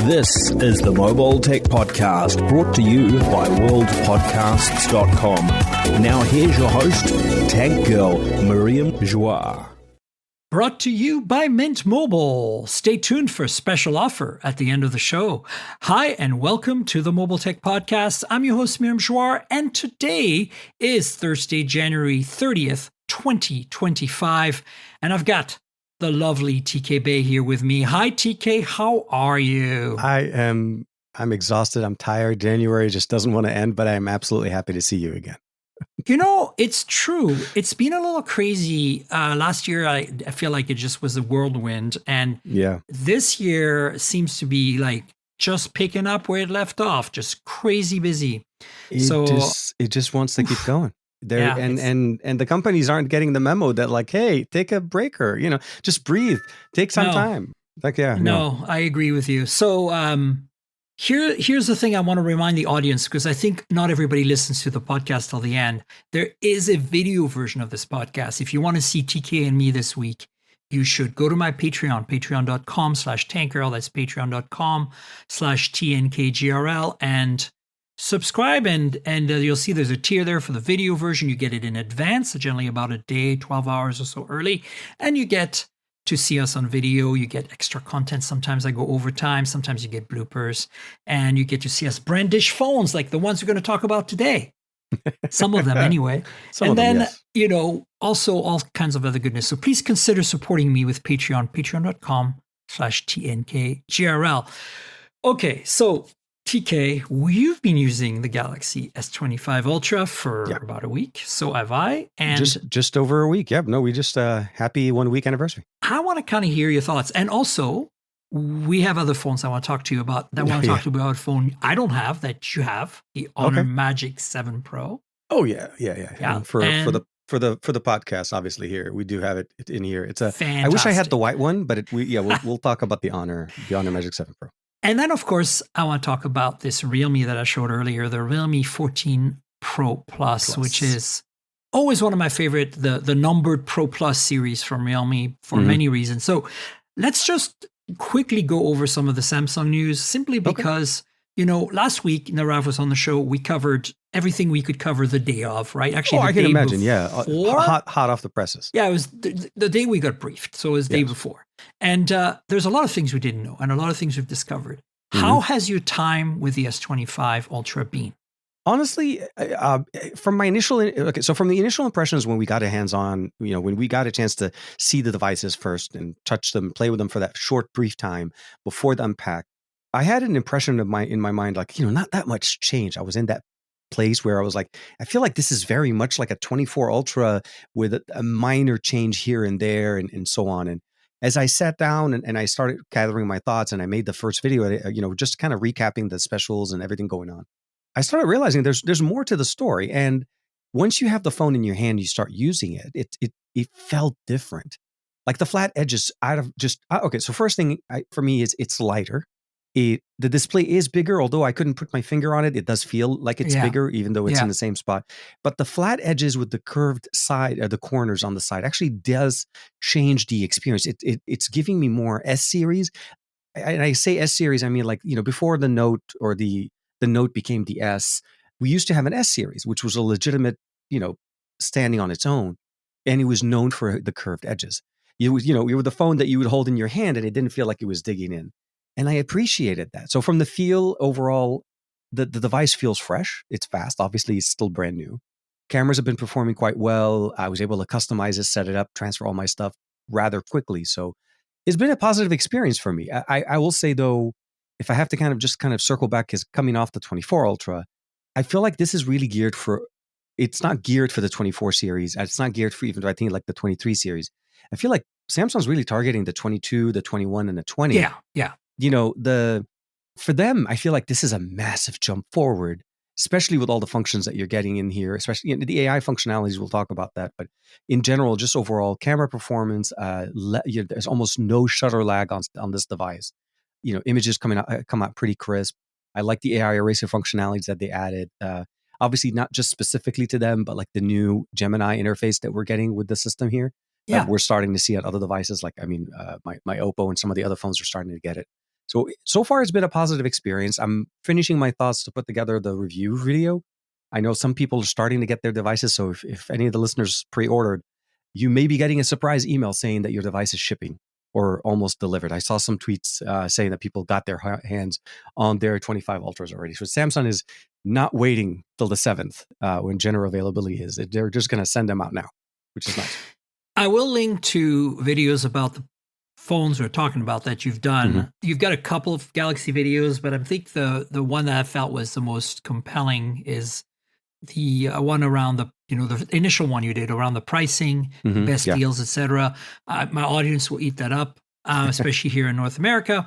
This is the Mobile Tech Podcast, brought to you by worldpodcasts.com. Now here's your host, Tech Girl, Miriam Joie. Brought to you by Mint Mobile. Stay tuned for a special offer at the end of the show. Hi, and welcome to the Mobile Tech Podcast. I'm your host, Miriam Joie, and today is Thursday, January 30th, 2025, and I've got the lovely TK Bay here with me. Hi, TK. How are you? I'm exhausted. I'm tired. January just doesn't want to end, but I'm absolutely happy to see you again. You know, it's true. It's been a little crazy. Last year, I feel like it just was a whirlwind. And this year seems to be like just picking up where it left off, just crazy busy. It just wants to keep going. And the companies aren't getting the memo that like, hey, take a breaker, just breathe, take some time. No, I agree with you. So here's the thing I want to remind the audience, because I think not everybody listens to the podcast till the end. There is a video version of this podcast. If you want to see TK and me this week, you should go to my Patreon, patreon.com/tankgirl. That's patreon.com/TNKGRL, and subscribe, and you'll see there's a tier there for the video version. You get it in advance, generally about a day, 12 hours or so early, and you get to see us on video. You get extra content. Sometimes I go overtime. Sometimes you get bloopers, and you get to see us brandish phones like the ones we're going to talk about today. Some of them anyway. Also all kinds of other goodness. So please consider supporting me with Patreon, patreon.com/TNKGRL. Okay, so TK, you've been using the Galaxy S25 Ultra for about a week. So have I. And just over a week. Yep. No, we just happy 1 week anniversary. I want to kind of hear your thoughts. And also, we have other phones I want to talk to you about. I want to talk to you about a phone I don't have that you have, the Honor Magic 7 Pro. Oh yeah. And for the podcast, obviously here we do have it in here. It's a. Fantastic. I wish I had the white one, but we'll talk about the Honor Magic 7 Pro. And then, of course, I want to talk about this Realme that I showed earlier, the Realme 14 Pro Plus, which is always one of my favorite, the numbered Pro Plus series from Realme for many reasons. So let's just quickly go over some of the Samsung news, simply because, last week, Narav was on the show, we covered everything we could cover the day of, right? Actually, I can imagine, hot off the presses. Yeah, it was the day we got briefed, so it was the day before. And there's a lot of things we didn't know and a lot of things we've discovered. How has your time with the S25 Ultra been? Honestly, from the initial impressions when we got a hands-on, when we got a chance to see the devices first and touch them, play with them for that short, brief time before the unpack, I had an impression in my mind, like, not that much change. I was in that place where I was like, I feel like this is very much like a 24 Ultra with a minor change here and there and so on. And as I sat down and I started gathering my thoughts and I made the first video, just kind of recapping the specials and everything going on, I started realizing there's more to the story. And once you have the phone in your hand, you start using it. It felt different. Like the flat edges so first thing for me is it's lighter. The display is bigger, although I couldn't put my finger on it. It does feel like it's bigger, even though it's in the same spot. But the flat edges with the curved side, the corners on the side, actually does change the experience. It's giving me more S series. And I say S series, I mean before the Note or the Note became the S, we used to have an S series, which was a legitimate, standing on its own, and it was known for the curved edges. You were the phone that you would hold in your hand, and it didn't feel like it was digging in. And I appreciated that. So from the feel overall, the device feels fresh. It's fast. Obviously, it's still brand new. Cameras have been performing quite well. I was able to customize it, set it up, transfer all my stuff rather quickly. So it's been a positive experience for me. I will say, though, if I have to kind of circle back, because coming off the 24 Ultra, I feel like this is really it's not geared for the 24 series. It's not geared for even, I think, like the 23 series. I feel like Samsung's really targeting the 22, the 21, and the 20. Yeah. For them, I feel like this is a massive jump forward, especially with all the functions that you're getting in here, especially the AI functionalities. We'll talk about that. But in general, just overall camera performance, there's almost no shutter lag on this device. Images come out pretty crisp. I like the AI eraser functionalities that they added. Obviously, not just specifically to them, but like the new Gemini interface that we're getting with the system here. We're starting to see on other devices. Like, my Oppo and some of the other phones are starting to get it. So far it's been a positive experience. I'm finishing my thoughts to put together the review video. I know some people are starting to get their devices, so if any of the listeners pre-ordered, you may be getting a surprise email saying that your device is shipping or almost delivered. I saw some tweets saying that people got their hands on their 25 Ultras already. So Samsung is not waiting till the 7th when general availability is. They're just going to send them out now, which is nice. I will link to videos about the phones we're talking about that you've done. Mm-hmm. You've got a couple of Galaxy videos, but I think the one that I felt was the most compelling is the one around the initial one you did around the pricing, best deals, etc. My audience will eat that up, especially here in North America.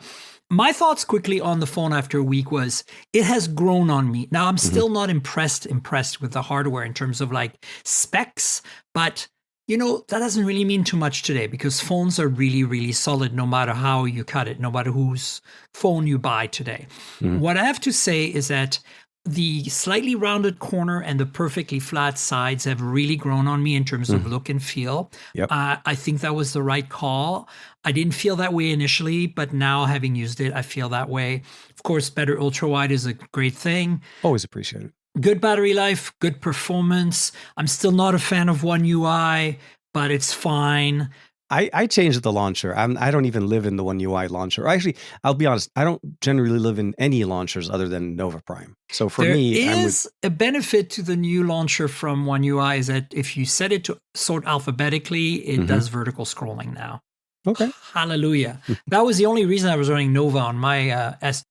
My thoughts quickly on the phone after a week was it has grown on me. Now I'm still not impressed with the hardware in terms of like specs, but that doesn't really mean too much today because phones are really, really solid no matter how you cut it, no matter whose phone you buy today. What I have to say is that the slightly rounded corner and the perfectly flat sides have really grown on me in terms of look and feel. Yep. I think that was the right call. I didn't feel that way initially, but now having used it, I feel that way. Of course, better ultra wide is a great thing. Always appreciate it. Good battery life, good performance. I'm still not a fan of One UI, but it's fine. I changed the launcher. I don't even live in the One UI launcher. Actually, I'll be honest. I don't generally live in any launchers other than Nova Prime. So for me, there is a benefit to the new launcher from One UI is that if you set it to sort alphabetically, it does vertical scrolling now. Okay. Hallelujah. That was the only reason I was running Nova on my S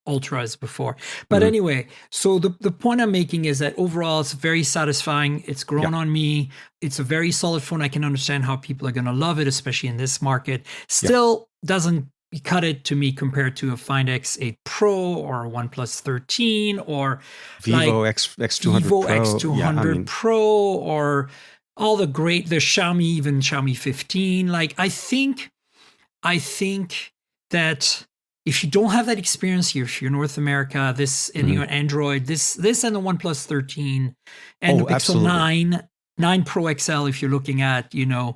Ultras before. But anyway, so the point I'm making is that overall it's very satisfying. It's grown on me. It's a very solid phone. I can understand how people are going to love it, especially in this market. Still doesn't cut it to me compared to a Find X8 Pro or a OnePlus 13 or Vivo like X200 Vivo Pro. X200 Pro or all the Xiaomi, even Xiaomi 15. Like I think that if you don't have that experience here, if you're North America, this and you're Android, this and the OnePlus 13 and the Pixel 9 Pro XL, if you're looking at, the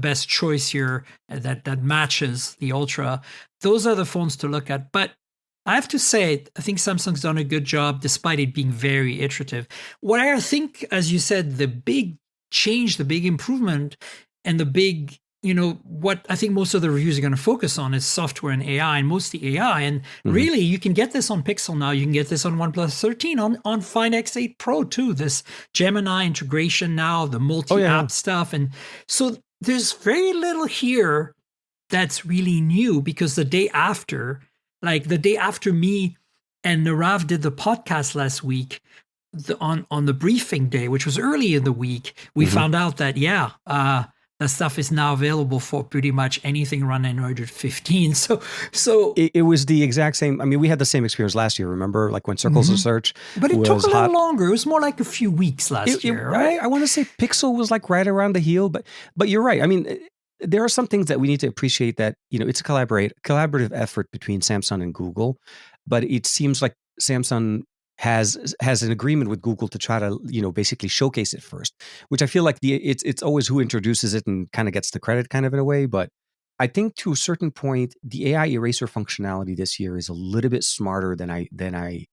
best choice here that matches the Ultra, those are the phones to look at. But I have to say, I think Samsung's done a good job despite it being very iterative. What I think, as you said, the big change, the big improvement, and the big what I think most of the reviews are going to focus on is software and AI, and mostly AI. And really, you can get this on Pixel now. You can get this on OnePlus 13, on Find X8 Pro too. This Gemini integration now, the multi-app stuff. And so there's very little here that's really new because the day after me and Narav did the podcast last week, on the briefing day, which was early in the week, we found out that, that stuff is now available for pretty much anything run Android 15. So it was the exact same. I mean, we had the same experience last year. Remember, like when Circles of Search, but it took a little longer. It was more like a few weeks last year, right? I want to say Pixel was like right around the heel, but you're right. I mean, there are some things that we need to appreciate. That it's a collaborative effort between Samsung and Google, but it seems like Samsung has an agreement with Google to try to basically showcase it first, which I feel like it's always who introduces it and kind of gets the credit kind of in a way. But I think to a certain point, the AI eraser functionality this year is a little bit smarter than I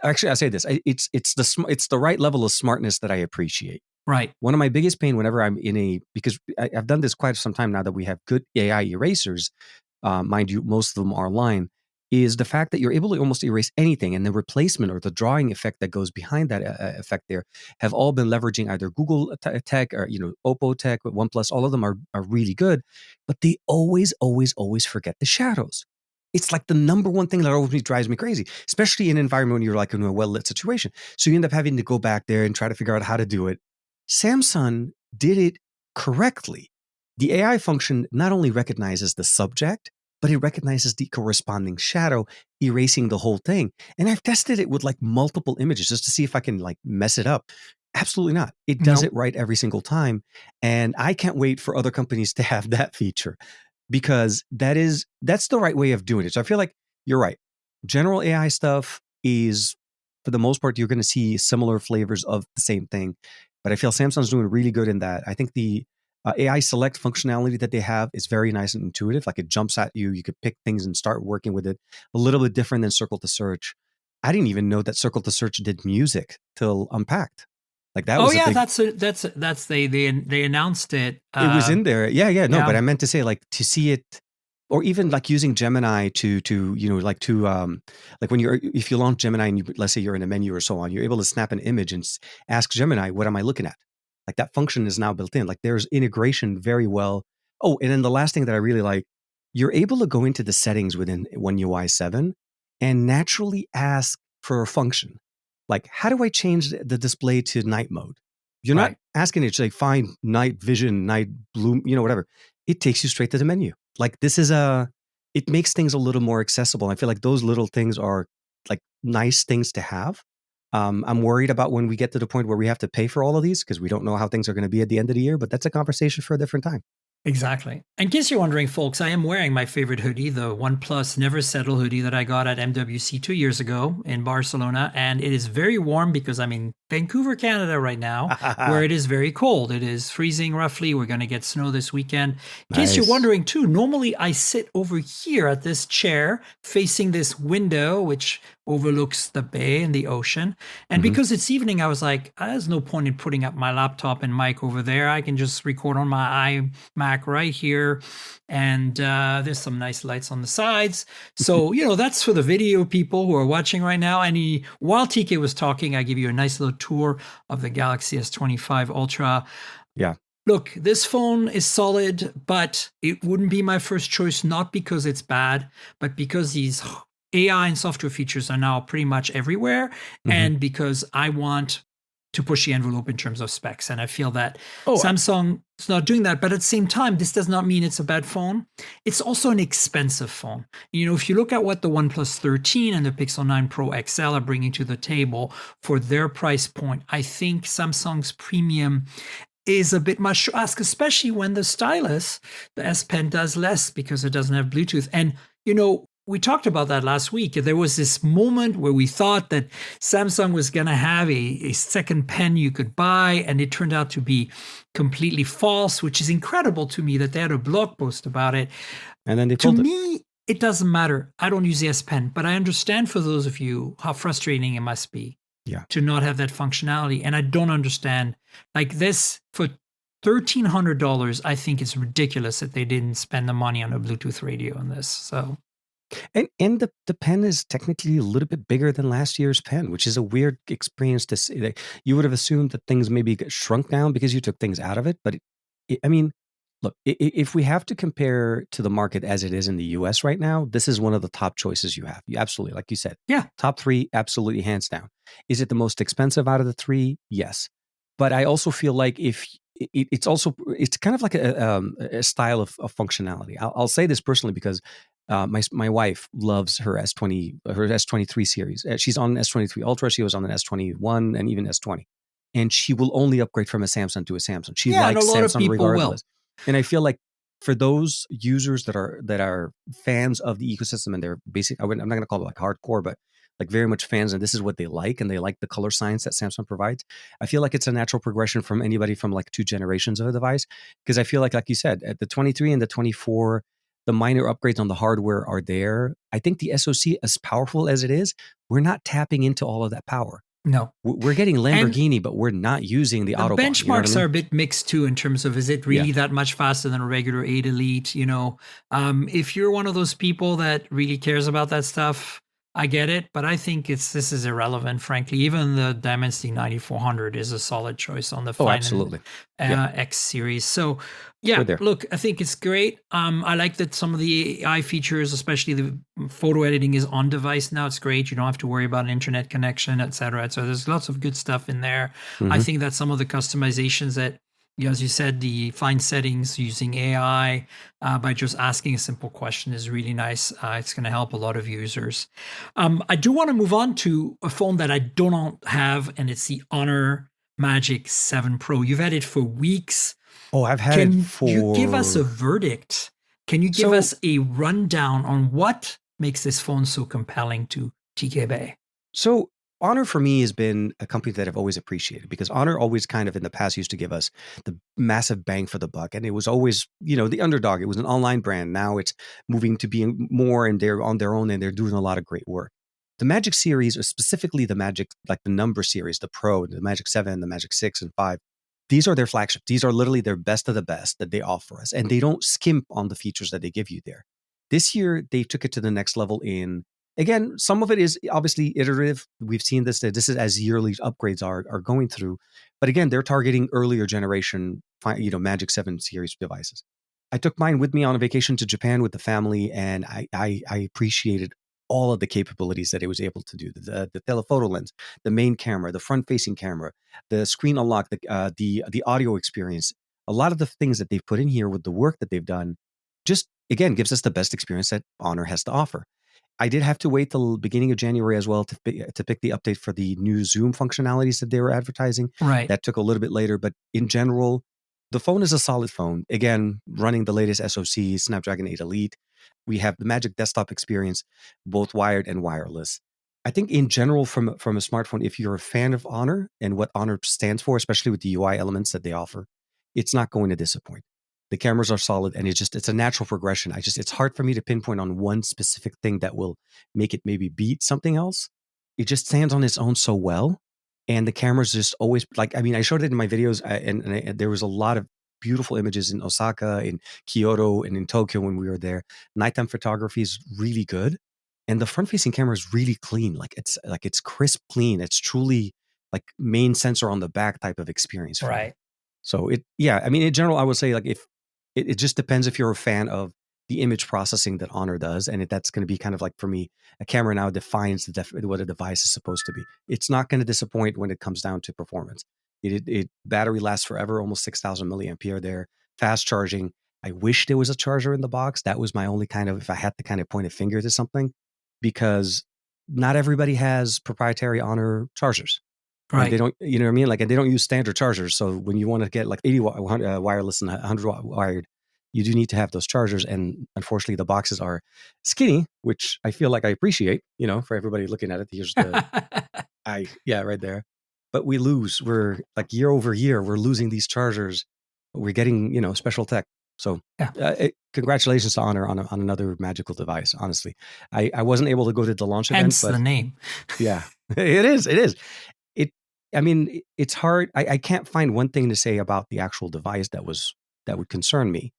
actually I say this, it's the right level of smartness that I appreciate. Right. One of my biggest pain whenever I'm because I've done this quite some time now that we have good AI erasers, mind you, most of them are online, is the fact that you're able to almost erase anything, and the replacement or the drawing effect that goes behind that effect there have all been leveraging either Google tech or Oppo tech, OnePlus. All of them are really good, but they always forget the shadows. It's like the number one thing that always drives me crazy, especially in an environment when you're like in a well-lit situation. So you end up having to go back there and try to figure out how to do it. Samsung did it correctly. The AI function not only recognizes the subject, but it recognizes the corresponding shadow, erasing the whole thing. And I've tested it with like multiple images just to see if I can like mess it up. Absolutely not. It does it right every single time. And I can't wait for other companies to have that feature, because that's the right way of doing it. So I feel like you're right. General AI stuff is, for the most part, you're going to see similar flavors of the same thing. But I feel Samsung's doing really good in that. I think the AI select functionality that they have is very nice and intuitive. Like it jumps at you. You could pick things and start working with it. A little bit different than Circle to Search. I didn't even know that Circle to Search did music till Unpacked. Like that Oh was a yeah, big. that's they announced it. It was in there. Yeah. No, yeah. but I meant to say like to see it, or even like using Gemini to like when if you launch Gemini and let's say you're in a menu or so on, you're able to snap an image and ask Gemini, what am I looking at? Like that function is now built in. Like there's integration very well. Oh, and then the last thing that I really like, you're able to go into the settings within One UI 7 and naturally ask for a function. Like, how do I change the display to night mode? You're not asking it to like find night vision, night bloom, whatever. It takes you straight to the menu. Like this is it makes things a little more accessible. I feel like those little things are like nice things to have. I'm worried about when we get to the point where we have to pay for all of these because we don't know how things are going to be at the end of the year, but that's a conversation for a different time. Exactly. In case you're wondering, folks, I am wearing my favorite hoodie, the OnePlus Never Settle hoodie that I got at MWC 2 years ago in Barcelona. And it is very warm because I'm in Vancouver, Canada right now, where it is very cold. It is freezing roughly. We're going to get snow this weekend. In case you're wondering too, normally I sit over here at this chair facing this window, which overlooks the bay and the ocean. And because it's evening, I was like, there's no point in putting up my laptop and mic over there. I can just record on my iMac right here. And there's some nice lights on the sides. So, that's for the video people who are watching right now. And while TK was talking, I give you a nice little tour of the Galaxy S25 Ultra. Yeah. Look, this phone is solid, but it wouldn't be my first choice, not because it's bad, but because these AI and software features are now pretty much everywhere, and because I want to push the envelope in terms of specs. And I feel that Samsung is not doing that. But at the same time, this does not mean it's a bad phone. It's also an expensive phone. If you look at what the OnePlus 13 and the Pixel 9 Pro XL are bringing to the table for their price point, I think Samsung's premium is a bit much to ask, especially when the stylus, the S Pen, does less because it doesn't have Bluetooth. And, we talked about that last week. There was this moment where we thought that Samsung was going to have a second pen you could buy, and it turned out to be completely false, which is incredible to me that they had a blog post about it. And then they pulled it. To me, it doesn't matter. I don't use the S Pen, but I understand for those of you how frustrating it must be to not have that functionality. And I don't understand. Like this, for $1,300, I think it's ridiculous that they didn't spend the money on a Bluetooth radio on this. So... And the pen is technically a little bit bigger than last year's pen, which is a weird experience to see. You would have assumed that things maybe get shrunk down because you took things out of it. But look, if we have to compare to the market as it is in the US right now, this is one of the top choices you have. You absolutely, like you said, top three, absolutely hands down. Is it the most expensive out of the three? Yes. But I also feel like it's kind of like a style of functionality. I'll say this personally because my wife loves her S23 series. She's on an S23 Ultra. She was on an S21 and even S20, and she will only upgrade from a Samsung to a Samsung. She likes Samsung regardless. And I feel like for those users that are fans of the ecosystem and they're basic, I'm not going to call it like hardcore, but like very much fans, and this is what they like, and they like the color science that Samsung provides. I feel like it's a natural progression from anybody from like two generations of a device, because I feel like you said, at the 23 and the 24, the minor upgrades on the hardware are there. I think the SoC, as powerful as it is, we're not tapping into all of that power. No. We're getting Lamborghini, but we're not using the Autobahn. Benchmarks are a bit mixed too in terms of, is it really that much faster than a regular 8 Elite? If you're one of those people that really cares about that stuff, I get it, but I think this is irrelevant, frankly. Even the Dimensity 9400 is a solid choice on the absolutely. X series. So, look, I think it's great. I like that some of the AI features, especially the photo editing, is on device now. It's great. You don't have to worry about an internet connection, et cetera. So there's lots of good stuff in there. I think that some of the customizations that, as you said, the fine settings using AI by just asking a simple question is really nice. It's going to help a lot of users. I do want to move on to a phone that I do not have, and it's the Honor Magic 7 Pro. You've had it for weeks. Oh, I've had it for... Can you give us a verdict? Can you give us a rundown on what makes this phone so compelling to TK Bay? So Honor for me has been a company that I've always appreciated because Honor always kind of in the past used to give us the massive bang for the buck. And it was always, the underdog. It was an online brand. Now it's moving to being more and they're on their own and they're doing a lot of great work. The Magic series, or specifically the Magic, like the number series, the Pro, the Magic 7, the Magic 6 and 5, these are their flagship. These are literally their best of the best that they offer us. And they don't skimp on the features that they give you there. This year, they took it to the next level in, again, some of it is obviously iterative. We've seen this, that this is as yearly upgrades are going through. But again, they're targeting earlier generation, Magic 7 series devices. I took mine with me on a vacation to Japan with the family, and I appreciated all of the capabilities that it was able to do. The telephoto lens, the main camera, the front-facing camera, the screen unlock, the audio experience. A lot of the things that they've put in here with the work that they've done just, again, gives us the best experience that Honor has to offer. I did have to wait till the beginning of January as well to pick the update for the new Zoom functionalities that they were advertising. Right. That took a little bit later, but in general, the phone is a solid phone. Again, running the latest SoC, Snapdragon 8 Elite. We have the Magic Desktop experience, both wired and wireless. I think in general, from a smartphone, if you're a fan of Honor and what Honor stands for, especially with the UI elements that they offer, it's not going to disappoint. The cameras are solid, and it's a natural progression. It's hard for me to pinpoint on one specific thing that will make it maybe beat something else. It just stands on its own so well. And the cameras just always, I showed it in my videos, and there was a lot of beautiful images in Osaka, in Kyoto, and in Tokyo when we were there. Nighttime photography is really good. And the front-facing camera is really clean. It's crisp clean. It's truly like main sensor on the back type of experience. Right. So in general, I would say if it just depends if you're a fan of the image processing that Honor does, and that's going to be kind of like, for me, a camera now defines what a device is supposed to be. It's not going to disappoint when it comes down to performance. It battery lasts forever, almost 6,000 milliampere there, fast charging. I wish there was a charger in the box. That was my only kind of, if I had to kind of point a finger to something, because not everybody has proprietary Honor chargers. Right. And they don't, you know what I mean? And they don't use standard chargers. So when you want to get 80 wireless and 100 wired, you do need to have those chargers. And unfortunately, the boxes are skinny, which I feel like I appreciate, for everybody looking at it. Here's right there. But we lose. We're year over year, we're losing these chargers. We're getting, special tech. So congratulations to Honor on another magical device. Honestly, I wasn't able to go to the launch event. Hence the name. Yeah, it is. It's hard. I can't find one thing to say about the actual device that would concern me.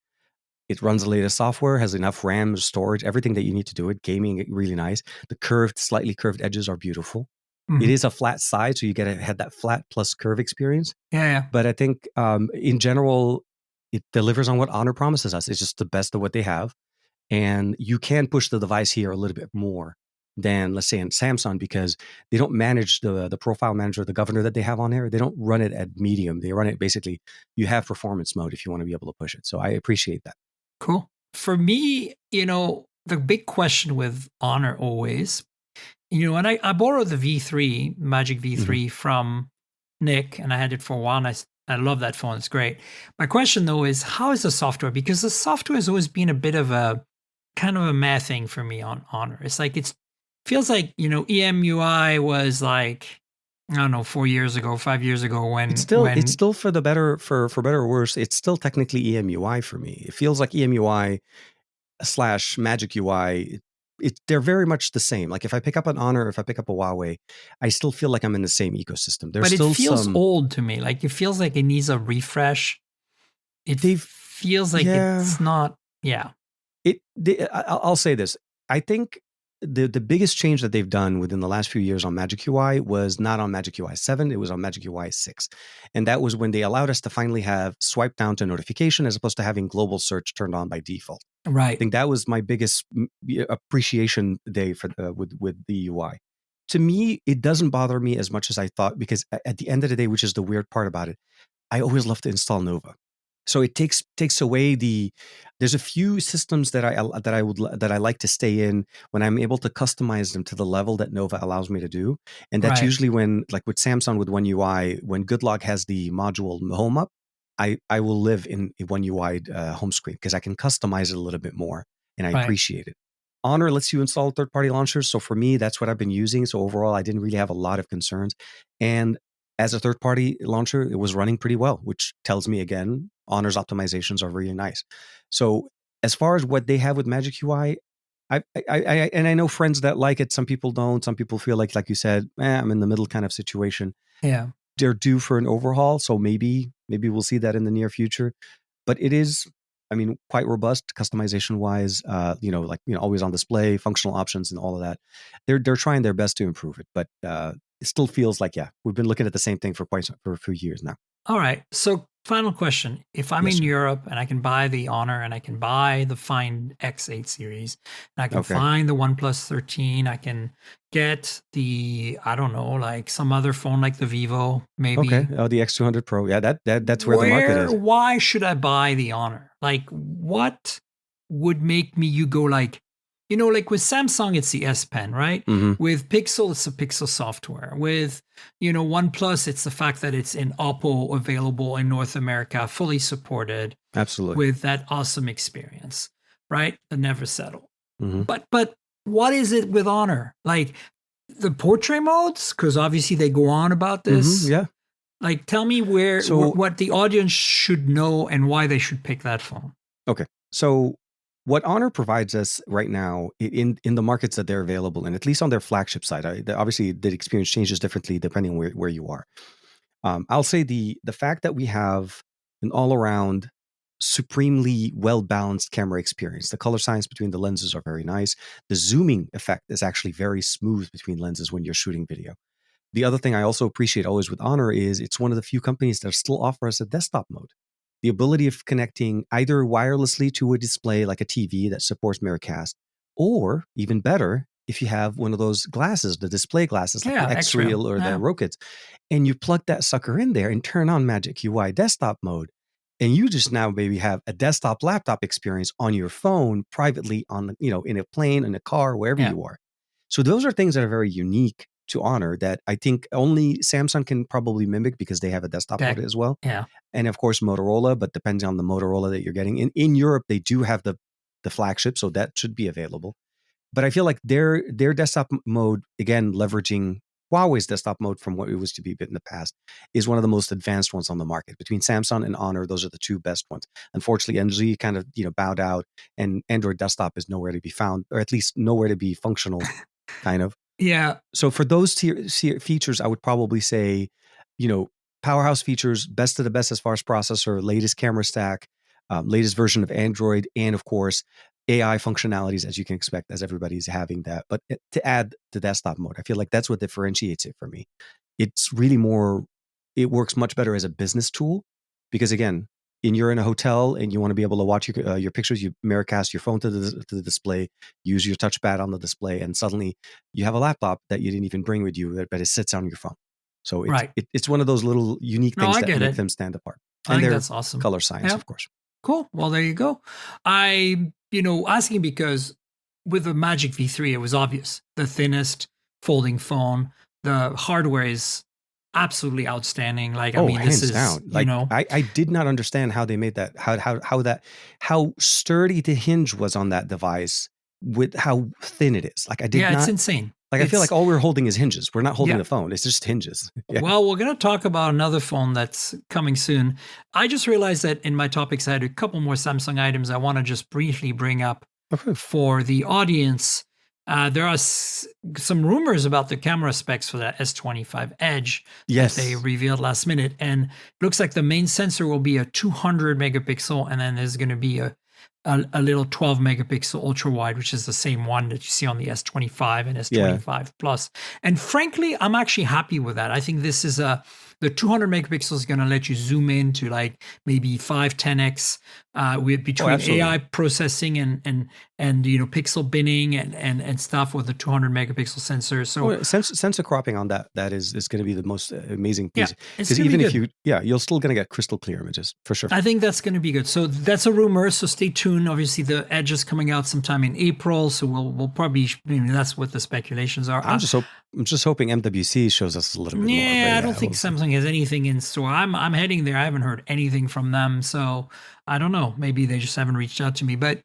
It runs the latest software, has enough RAM, storage, everything that you need to do it. Gaming, really nice. The slightly curved edges are beautiful. Mm-hmm. It is a flat side, so you had that flat plus curve experience. Yeah. But I think in general, it delivers on what Honor promises us. It's just the best of what they have. And you can push the device here a little bit more than, let's say, in Samsung, because they don't manage the profile manager, the governor that they have on there. They don't run it at medium. They run it basically, you have performance mode if you want to be able to push it. So I appreciate that. Cool. For me, the big question with Honor always, and I borrowed the V3, Magic V3 from Nick, and I had it for a while, and I love that phone. It's great. My question, though, is how is the software? Because the software has always been a bit of a kind of a meh thing for me on Honor. It's feels like, EMUI was 4 years ago, 5 years ago when it's still for better or worse, it's still technically EMUI for me. It feels like EMUI / Magic UI. They're very much the same. Like if I pick up an Honor, if I pick up a Huawei, I still feel like I'm in the same ecosystem. But it feels old to me. It feels like it needs a refresh. It feels like it's not. Yeah. I'll say this. I think the biggest change that they've done within the last few years on Magic UI was not on Magic UI 7, it was on Magic UI 6. And that was when they allowed us to finally have swipe down to notification as opposed to having global search turned on by default. Right. I think that was my biggest appreciation day for with the UI. To me, it doesn't bother me as much as I thought, because at the end of the day, which is the weird part about it, I always love to install Nova. So it takes away there's a few systems that I like to stay in when I'm able to customize them to the level that Nova allows me to do. And that's usually when, like with Samsung with One UI, when GoodLog has the module home up, I will live in One UI home screen because I can customize it a little bit more, and I appreciate it. Honor lets you install third-party launchers. So for me, that's what I've been using. So overall, I didn't really have a lot of concerns. And as a third-party launcher, it was running pretty well, which tells me again, Honor's optimizations are really nice. So as far as what they have with Magic UI, and I know friends that like it. Some people don't. Some people feel like you said, I'm in the middle kind of situation. Yeah. They're due for an overhaul. So maybe we'll see that in the near future. But it is, I mean, quite robust customization wise, always on display, functional options and all of that. They're trying their best to improve it, but it still feels like, we've been looking at the same thing for a few years now. All right. So final question. If I'm in Europe and I can buy the Honor and I can buy the Find X8 series and I can find the OnePlus 13, I can get the, I don't know, like some other phone like the Vivo, maybe. Okay. Oh, the X200 Pro. Yeah, that's where the market is. Why should I buy the Honor? Like what would make you go like, like with Samsung, it's the S Pen, right? Mm-hmm. With Pixel, it's the Pixel software. With, OnePlus, it's the fact that it's in Oppo available in North America, fully supported. Absolutely. With that awesome experience, right? The never settle. Mm-hmm. But what is it with Honor? Like the portrait modes? Because obviously they go on about this. Mm-hmm, yeah. Like tell me what the audience should know and why they should pick that phone. Okay. So what Honor provides us right now in the markets that they're available in, at least on their flagship side, obviously the experience changes differently depending on where you are. I'll say the fact that we have an all-around supremely well-balanced camera experience. The color science between the lenses are very nice. The zooming effect is actually very smooth between lenses when you're shooting video. The other thing I also appreciate always with Honor is it's one of the few companies that still offer us a desktop mode. The ability of connecting either wirelessly to a display like a TV that supports Miracast, or even better, if you have one of those glasses, the display glasses like the X-Real or the Rockets, and you plug that sucker in there and turn on Magic UI desktop mode, and you just now maybe have a desktop laptop experience on your phone privately on in a plane, in a car, wherever you are. So those are things that are very unique to Honor that I think only Samsung can probably mimic because they have a desktop mode as well. Yeah. And of course Motorola, but depends on the Motorola that you're getting. In Europe, they do have the flagship, so that should be available. But I feel like their desktop mode, again, leveraging Huawei's desktop mode from what it was to be in the past, is one of the most advanced ones on the market. Between Samsung and Honor, those are the two best ones. Unfortunately, LG kind of bowed out, and Android desktop is nowhere to be found, or at least nowhere to be functional, kind of. Yeah. So for those features, I would probably say, powerhouse features, best of the best as far as processor, latest camera stack, latest version of Android, and of course, AI functionalities, as you can expect, as everybody's having that. But to add the desktop mode, I feel like that's what differentiates it for me. It's really it works much better as a business tool because, again, you're in a hotel and you want to be able to watch your pictures, you Miracast your phone to the display, use your touchpad on the display, and suddenly you have a laptop that you didn't even bring with you, but it sits on your phone. So it's one of those little unique things that make them stand apart. I think that's awesome. Color science, of course. Cool. Well, there you go. I, asking because with the Magic V3, it was obvious. The thinnest folding phone, the hardware is absolutely outstanding. Like, I mean, this is down. Like, I did not understand how they made that, how sturdy the hinge was on that device with how thin it is. Like, it's insane. Like, I feel like all we're holding is hinges. We're not holding the phone. It's just hinges. Yeah. Well, we're going to talk about another phone that's coming soon. I just realized that in my topics, I had a couple more Samsung items I want to just briefly bring up for the audience. There are some rumors about the camera specs for that S25 Edge that they revealed last minute. And it looks like the main sensor will be a 200 megapixel, and then there's going to be a little 12 megapixel ultra wide, which is the same one that you see on the S25 and S25 Plus. And frankly, I'm actually happy with that. I think this is the 200 megapixels is going to let you zoom in to like maybe 5-10x between AI processing and pixel binning and stuff with the 200 megapixel sensor. So sensor cropping on that is going to be the most amazing piece. Because even if you're still going to get crystal clear images for sure. I think that's going to be good. So that's a rumor. So stay tuned. Obviously, the Edge is coming out sometime in April. So we'll probably that's what the speculations are. I'm just hoping MWC shows us a little bit more. Yeah, I don't think Samsung has anything in store. I'm heading there. I haven't heard anything from them. So I don't know. Maybe they just haven't reached out to me. But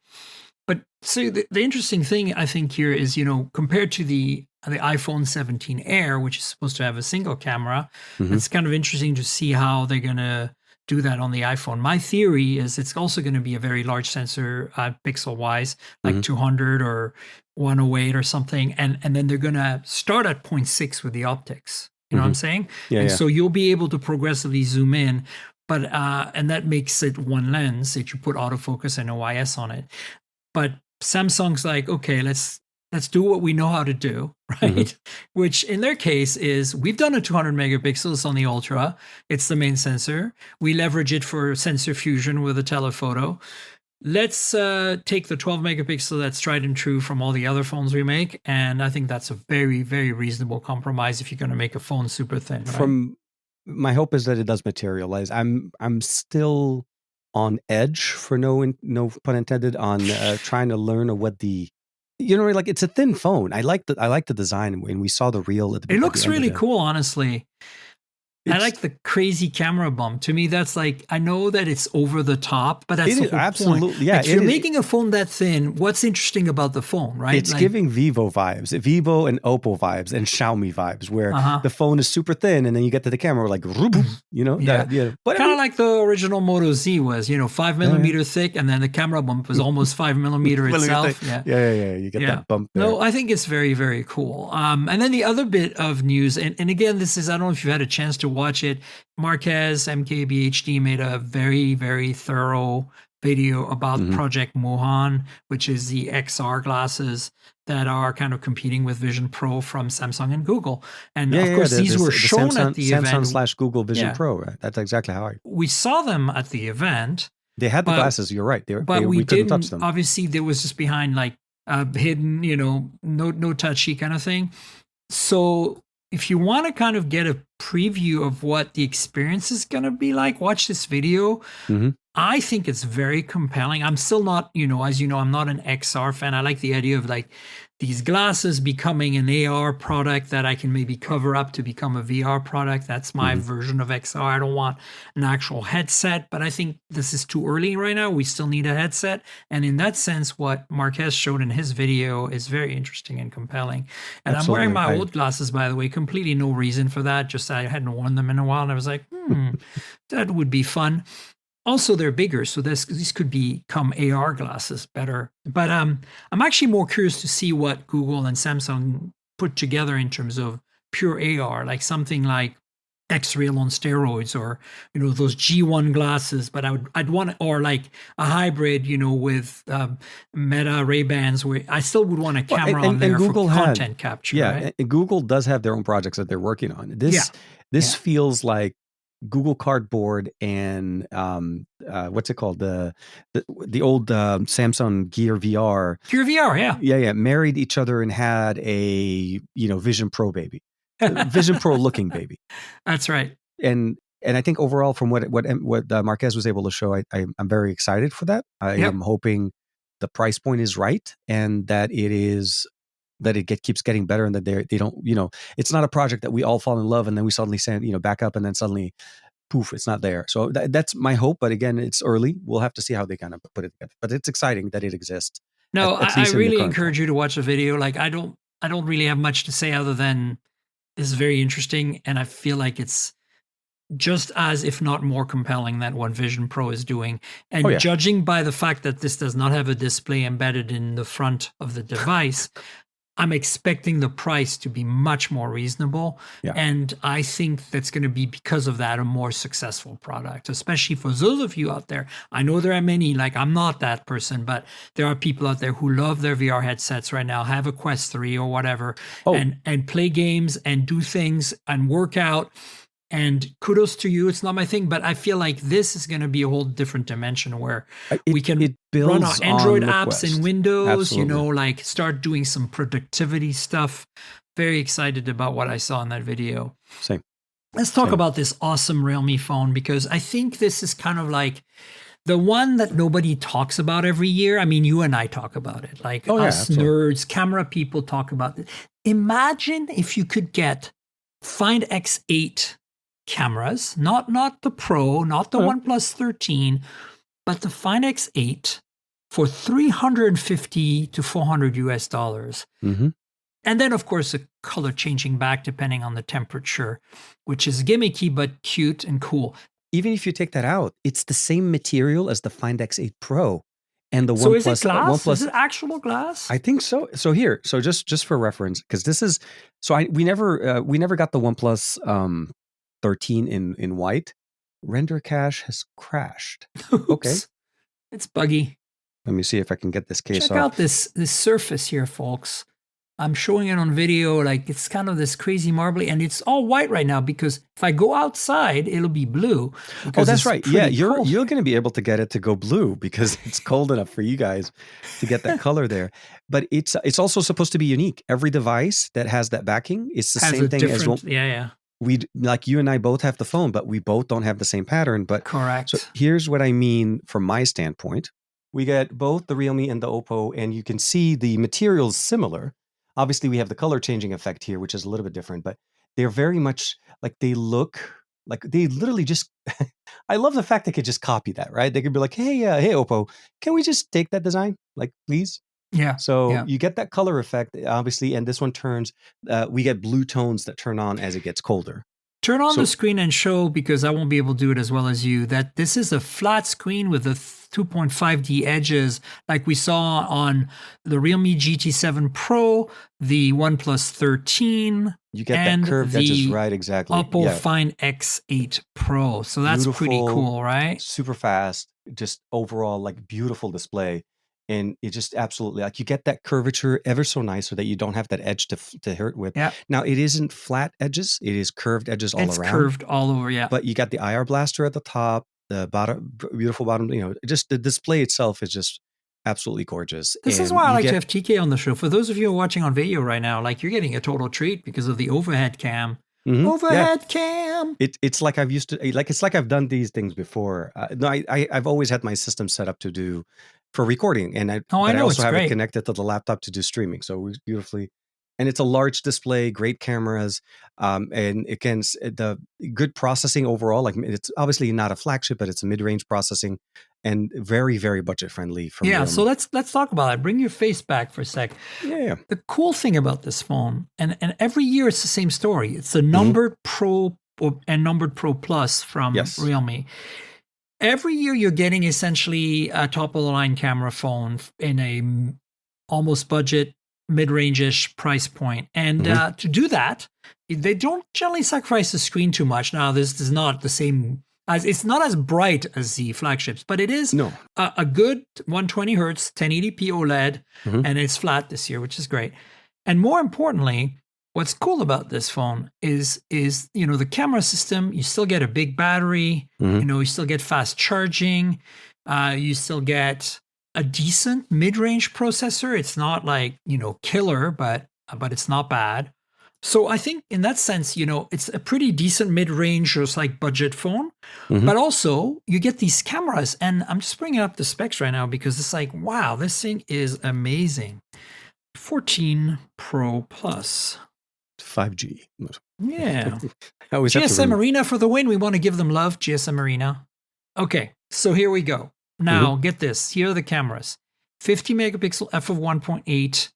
But so the interesting thing I think here is, compared to the iPhone 17 Air, which is supposed to have a single camera, it's kind of interesting to see how they're going to do that on the iPhone. My theory is it's also going to be a very large sensor pixel wise, like 200 or 108 or something. And then they're going to start at 0.6 with the optics. You know what I'm saying? Yeah, So you'll be able to progressively zoom in, but and that makes it one lens that you put autofocus and OIS on it. But Samsung's like, okay, let's do what we know how to do, right? Which in their case is we've done a 200 megapixels on the Ultra. It's the main sensor. We leverage it for sensor fusion with a telephoto. Let's take the 12 megapixel that's tried and true from all the other phones we make. And I think that's a very, very reasonable compromise if you're going to make a phone super thin. Right? My hope is that it does materialize. I'm still on edge, for no pun intended, on trying to learn what the, like it's a thin phone. I like the design, and we saw the reel at the. It looks really cool, honestly. I like the crazy camera bump. To me, that's like, I know that it's over the top, but that's the whole absolutely point. Yeah. If you're making a phone that thin, what's interesting about the phone, right? It's giving Vivo vibes, Vivo and Oppo vibes, and Xiaomi vibes, where the phone is super thin, and then you get to the camera, like, But kind of like the original Moto Z was, 5 millimeter thick, and then the camera bump was almost 5 millimeter itself. Yeah. You get that bump there. No, I think it's very, very cool. And then the other bit of news, and again, this is, I don't know if you've had a chance to watch it. Marquez MKBHD made a very, very thorough video about Project Mohan, which is the XR glasses that are kind of competing with Vision Pro from Samsung and Google. And of course, these were shown Samsung, at the event. Samsung/Google Vision Pro. Right? That's exactly how we saw them at the event. They had the glasses. You're right. We couldn't touch them. Obviously, there was just behind like hidden, no touchy kind of thing. So if you want to kind of get a preview of what the experience is going to be like, watch this video. I think it's very compelling. I'm still not, as you know, I'm not an XR fan. I like the idea of like these glasses becoming an AR product that I can maybe cover up to become a VR product. That's my version of XR. I don't want an actual headset, but I think this is too early right now. We still need a headset. And in that sense, what Marquez showed in his video is very interesting and compelling. And Absolutely. I'm wearing my old glasses, by the way, completely no reason for that. Just I hadn't worn them in a while. And I was like, that would be fun. Also, they're bigger, so these could become AR glasses better. But I'm actually more curious to see what Google and Samsung put together in terms of pure AR, like something like X-Rail on steroids, or those G1 glasses. But I'd want, or like a hybrid, with Meta Ray-Bans, where I still would want a camera on there Google for content capture. Yeah, right? And Google does have their own projects that they're working on. This feels like Google Cardboard and what's it called, the old Samsung Gear VR. Gear VR, yeah, married each other and had a Vision Pro baby, Vision Pro looking baby. That's right. And I think overall, from what Marquez was able to show, I'm very excited for that. I am hoping the price point is right, and that it keeps getting better, and that they don't, it's not a project that we all fall in love and then we suddenly back up and then suddenly poof, it's not there. So that's my hope. But again, it's early. We'll have to see how they kind of put it together. But it's exciting that it exists. No, I really encourage you to watch the video. Like I don't really have much to say other than it's very interesting, and I feel like it's just as, if not more compelling than what Vision Pro is doing. And judging by the fact that this does not have a display embedded in the front of the device, I'm expecting the price to be much more reasonable. Yeah. And I think that's going to be, because of that, a more successful product, especially for those of you out there. I know there are many, like I'm not that person, but there are people out there who love their VR headsets right now, have a Quest 3 or whatever, and play games and do things and work out. And kudos to you. It's not my thing, but I feel like this is going to be a whole different dimension where we can run our Android apps in Windows, Absolutely. Like start doing some productivity stuff. Very excited about what I saw in that video. Same. Let's talk about this awesome Realme phone, because I think this is kind of like the one that nobody talks about every year. I mean, you and I talk about it. Like us nerds, camera people talk about it. Imagine if you could get Find X8 cameras, not the Pro, not the OnePlus 13, but the Find X8 for $350 to $400 US dollars. Mm-hmm. And then, of course, a color changing back depending on the temperature, which is gimmicky but cute and cool. Even if you take that out, it's the same material as the Find X8 Pro and the So OnePlus. is it glass? OnePlus, is it actual glass? I think so. So here, so just for reference, because this is we never got the OnePlus 13 in white. Render cache has crashed. Okay, Oops. It's buggy. let me see if I can get this case Check off. out this surface here, folks. I'm showing it on video, like it's kind of this crazy marbly, and it's all white right now because if I go outside, it'll be blue. Oh, that's right. Yeah, you're cold. going to be able to get it to go blue because it's cold enough for you guys to get that color there. But it's also supposed to be unique. Every device that has that backing, it's the same thing as well. Yeah. We like you and I both have the phone, but we both don't have the same pattern. But correct. So here's what I mean from my standpoint. We get both the Realme and the Oppo, and you can see the materials similar. Obviously, we have the color changing effect here, which is a little bit different, but they're very much like they look like they literally just. I love the fact they could just copy that, right? They could be like, "Hey, hey, Oppo, can we just take that design, like, please?" Yeah. So you get that color effect, obviously, and this one turns. We get blue tones that turn on as it gets colder. Turn on the screen and show, because I won't be able to do it as well as you, that this is a flat screen with the 2.5D edges like we saw on the Realme GT7 Pro, the OnePlus 13. You get that curved edges, right? Exactly. Oppo Find X8 Pro. So that's pretty cool, right? Super fast, just overall like beautiful display. And it just absolutely, like, you get that curvature ever so nice so that you don't have that edge to hurt with. Yeah. Now, it isn't flat edges. It is curved edges all around. It's curved all over, yeah. But you got the IR blaster at the top, the bottom, beautiful bottom, just the display itself is just absolutely gorgeous. This is why I like to have TK on the show. For those of you who are watching on video right now, like, you're getting a total treat because of the overhead cam. Mm-hmm. Overhead cam. It's like I've used to, like, it's like I've done these things before. No, I've always had my system set up to do for recording, and I also have it connected to the laptop to do streaming. So it's beautifully, and it's a large display, great cameras, and again, the good processing overall. Like, it's obviously not a flagship, but it's a mid-range processing and very, very budget friendly. So let's talk about it. Bring your face back for a sec. Yeah. The cool thing about this phone, and every year it's the same story. It's the numbered Pro and numbered Pro Plus from Realme. Every year you're getting essentially a top of the line camera phone in a almost budget, mid-range-ish price point. And to do that, they don't generally sacrifice the screen too much. Now, this is not the same. It's not as bright as the flagships, but it is a good 120 hertz, 1080p OLED, and it's flat this year, which is great. And more importantly, what's cool about this phone is the camera system. You still get a big battery. You still get fast charging. You still get a decent mid-range processor. It's not like killer, but it's not bad. So I think in that sense, it's a pretty decent mid-range, just like budget phone. But also you get these cameras, and I'm just bringing up the specs right now because it's like, wow, this thing is amazing. 14 Pro Plus. 5G. Yeah. GSM Arena for the win. We want to give them love, GSM Arena. Okay, so here we go. Now, get this. Here are the cameras. 50 megapixel f/1.8,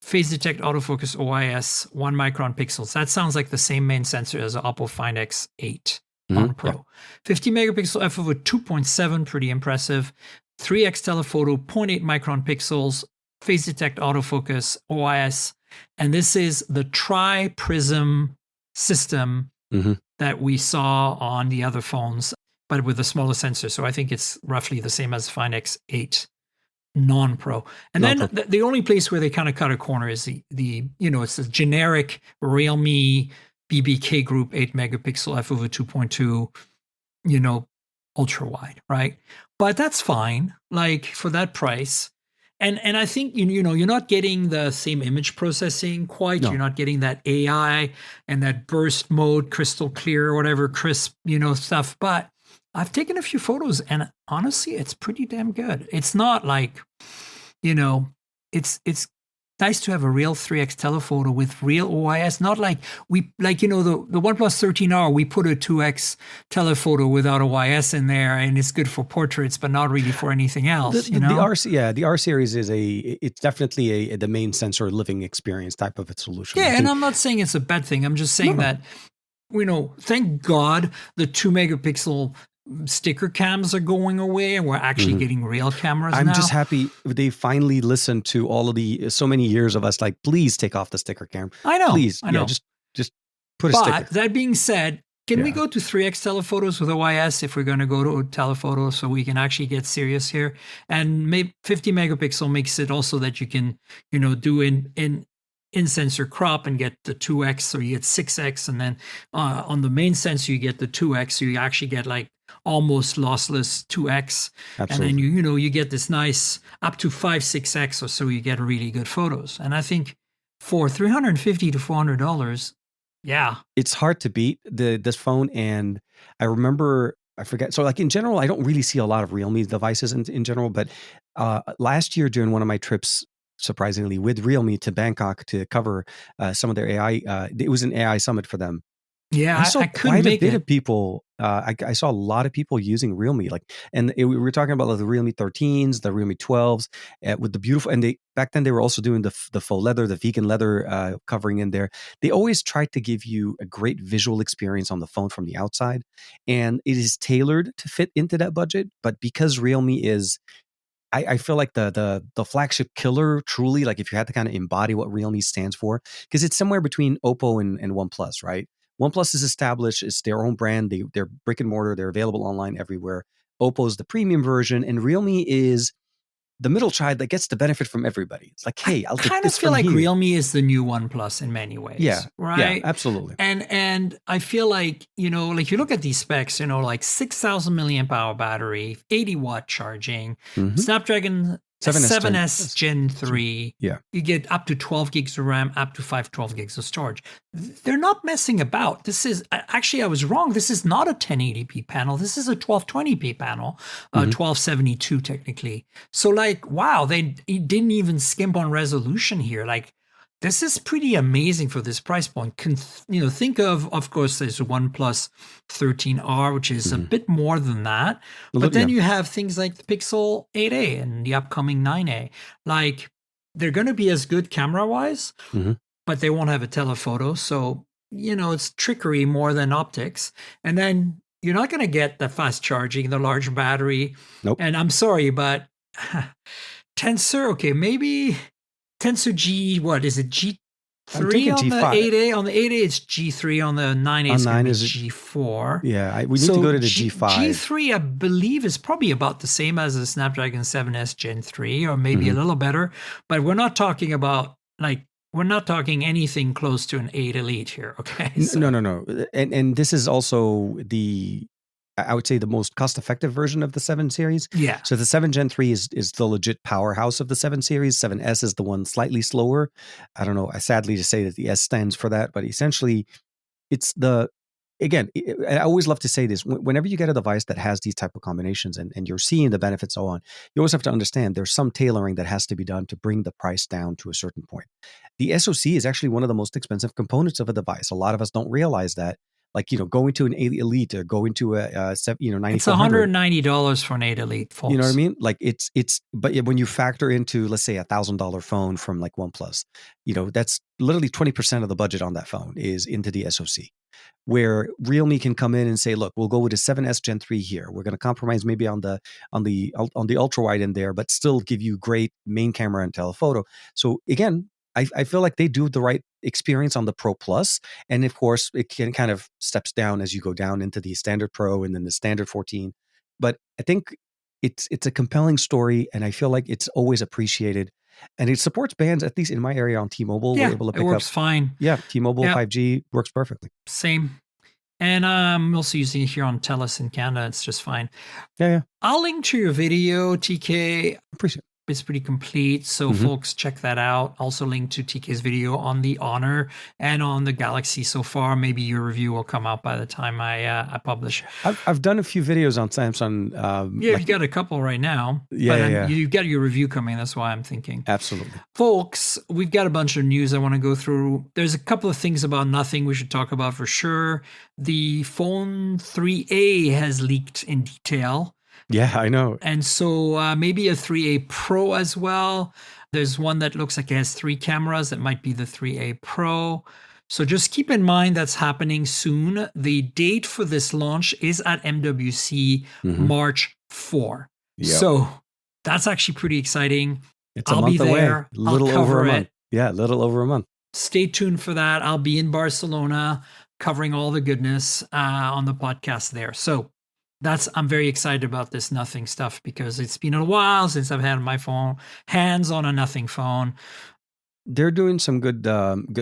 phase detect autofocus OIS, 1 micron pixels. That sounds like the same main sensor as the Oppo Find X8 on Pro. Yeah. 50 megapixel f/2.7, pretty impressive. 3x telephoto, 0.8 micron pixels, phase detect autofocus OIS. And this is the tri-prism system that we saw on the other phones, but with a smaller sensor. So I think it's roughly the same as Find X8 non-Pro. And then the only place where they kind of cut a corner is it's the generic Realme BBK Group 8 megapixel f/2.2, ultra wide, right? But that's fine, like, for that price. And I think, you're not getting the same image processing quite. No. You're not getting that AI and that burst mode, crystal clear, or whatever, crisp, stuff. But I've taken a few photos, and honestly, it's pretty damn good. It's not like, it's nice to have a real 3x telephoto with real OIS, not like the OnePlus 13R, we put a 2x telephoto without OIS in there, and it's good for portraits, but not really for anything else. The R series it's definitely the main sensor living experience type of a solution. Yeah, and I'm not saying it's a bad thing. I'm just saying that, thank God the 2 megapixel sticker cams are going away and we're actually getting real cameras now. I'm just happy they finally listened to all of so many years of us like, please take off the sticker cam. I know. Please. I know. Yeah, just put a sticker. But that being said, can we go to 3x telephotos with OIS if we're going to go to telephoto so we can actually get serious here? And maybe 50 megapixel makes it also that you can, do in sensor crop and get the 2x, so you get 6x, and then on the main sensor you get the 2x, so you actually get like almost lossless 2x. Absolutely. And then you get this nice up to 5-6x or so, you get really good photos. And I think for $350 to $400, yeah, it's hard to beat this phone. And I remember, I forget, so like in general, I don't really see a lot of Realme devices in general, but last year during one of my trips, surprisingly, with Realme to Bangkok to cover some of their AI, it was an AI summit for them. Yeah, I saw couldn't quite a make bit it. of people. I saw a lot of people using Realme, we were talking about like the Realme 13s, the Realme 12s, with the beautiful. And back then they were also doing the faux leather, the vegan leather covering in there. They always tried to give you a great visual experience on the phone from the outside, and it is tailored to fit into that budget. But because Realme is, I feel like the flagship killer, truly, like if you had to kind of embody what Realme stands for, because it's somewhere between Oppo and OnePlus, right? OnePlus is established; it's their own brand. They're brick and mortar. They're available online everywhere. Oppo is the premium version, and Realme is the middle child that gets the benefit from everybody. It's like, hey, I'll take this from here. I kind of feel like Realme is the new OnePlus in many ways. Yeah, right. Yeah, absolutely. And I feel like like you look at these specs, like 6,000 milliamp hour battery, 80-watt charging, Snapdragon 7S Gen 3. Yeah. You get up to 12 gigs of RAM, up to 512 gigs of storage. They're not messing about. This is actually, I was wrong. This is not a 1080p panel. This is a 1220p panel, 1272 technically. So like, wow, they didn't even skimp on resolution here. Like, this is pretty amazing for this price point. Think of course, there's OnePlus 13R, which is a bit more than that. But then you have things like the Pixel 8a and the upcoming 9a. Like, they're going to be as good camera-wise, but they won't have a telephoto. So, it's trickery more than optics. And then you're not going to get the fast charging, the large battery. Nope. And I'm sorry, but Tensor, okay, maybe Tensor G, what is it? G3 on G5. the 8A? On the 8A, it's G3. On the 9A, it's going to be G4. Yeah, we need to go to the G5. G3, I believe, is probably about the same as the Snapdragon 7S Gen 3, or maybe a little better. But we're not talking about, we're not talking anything close to an 8 Elite here, okay? So. No. And this is also I would say the most cost-effective version of the 7 series. Yeah. So the 7 Gen 3 is the legit powerhouse of the 7 series. 7S is the one slightly slower. I don't know. Sadly to say that the S stands for that, but essentially it's again, I always love to say this. Whenever you get a device that has these type of combinations and you're seeing the benefits so on, you always have to understand there's some tailoring that has to be done to bring the price down to a certain point. The SoC is actually one of the most expensive components of a device. A lot of us don't realize that. Like, going to an 8 Elite or going to a 9400. It's $190 for an 8 Elite, folks. You know what I mean? Like but when you factor into, let's say, $1,000 phone from like OnePlus, that's literally 20% of the budget on that phone is into the SoC. Where Realme can come in and say, look, we'll go with a 7S Gen 3 here. We're going to compromise maybe on the ultra wide in there, but still give you great main camera and telephoto. So again, I feel like they do the right experience on the Pro Plus. And of course, it can kind of steps down as you go down into the standard Pro and then the standard 14. But I think it's a compelling story, and I feel like it's always appreciated. And it supports bands, at least in my area on T-Mobile. Yeah, we're able to pick it works fine. Yeah, T-Mobile 5G works perfectly. Same. And I'm also using it here on TELUS in Canada. It's just fine. Yeah. I'll link to your video, TK. Appreciate it. is pretty complete. So folks, check that out. Also linked to TK's video on the Honor and on the Galaxy so far. Maybe your review will come out by the time I publish. I've done a few videos on Samsung. You've got a couple right now. Yeah. You've got your review coming. That's why I'm thinking. Absolutely. Folks, we've got a bunch of news I want to go through. There's a couple of things about nothing we should talk about for sure. The phone 3A has leaked in detail. Yeah, I know. And so maybe a 3A Pro as well. There's one that looks like it has 3 cameras. That might be the 3A Pro. So just keep in mind that's happening soon. The date for this launch is at MWC March 4. Yep. So that's actually pretty exciting. It's a month away. A little over a month. Yeah, a little over a month. Stay tuned for that. I'll be in Barcelona covering all the goodness on the podcast there. So I'm very excited about this nothing stuff because it's been a while since I've had my phone hands on a nothing phone. They're doing some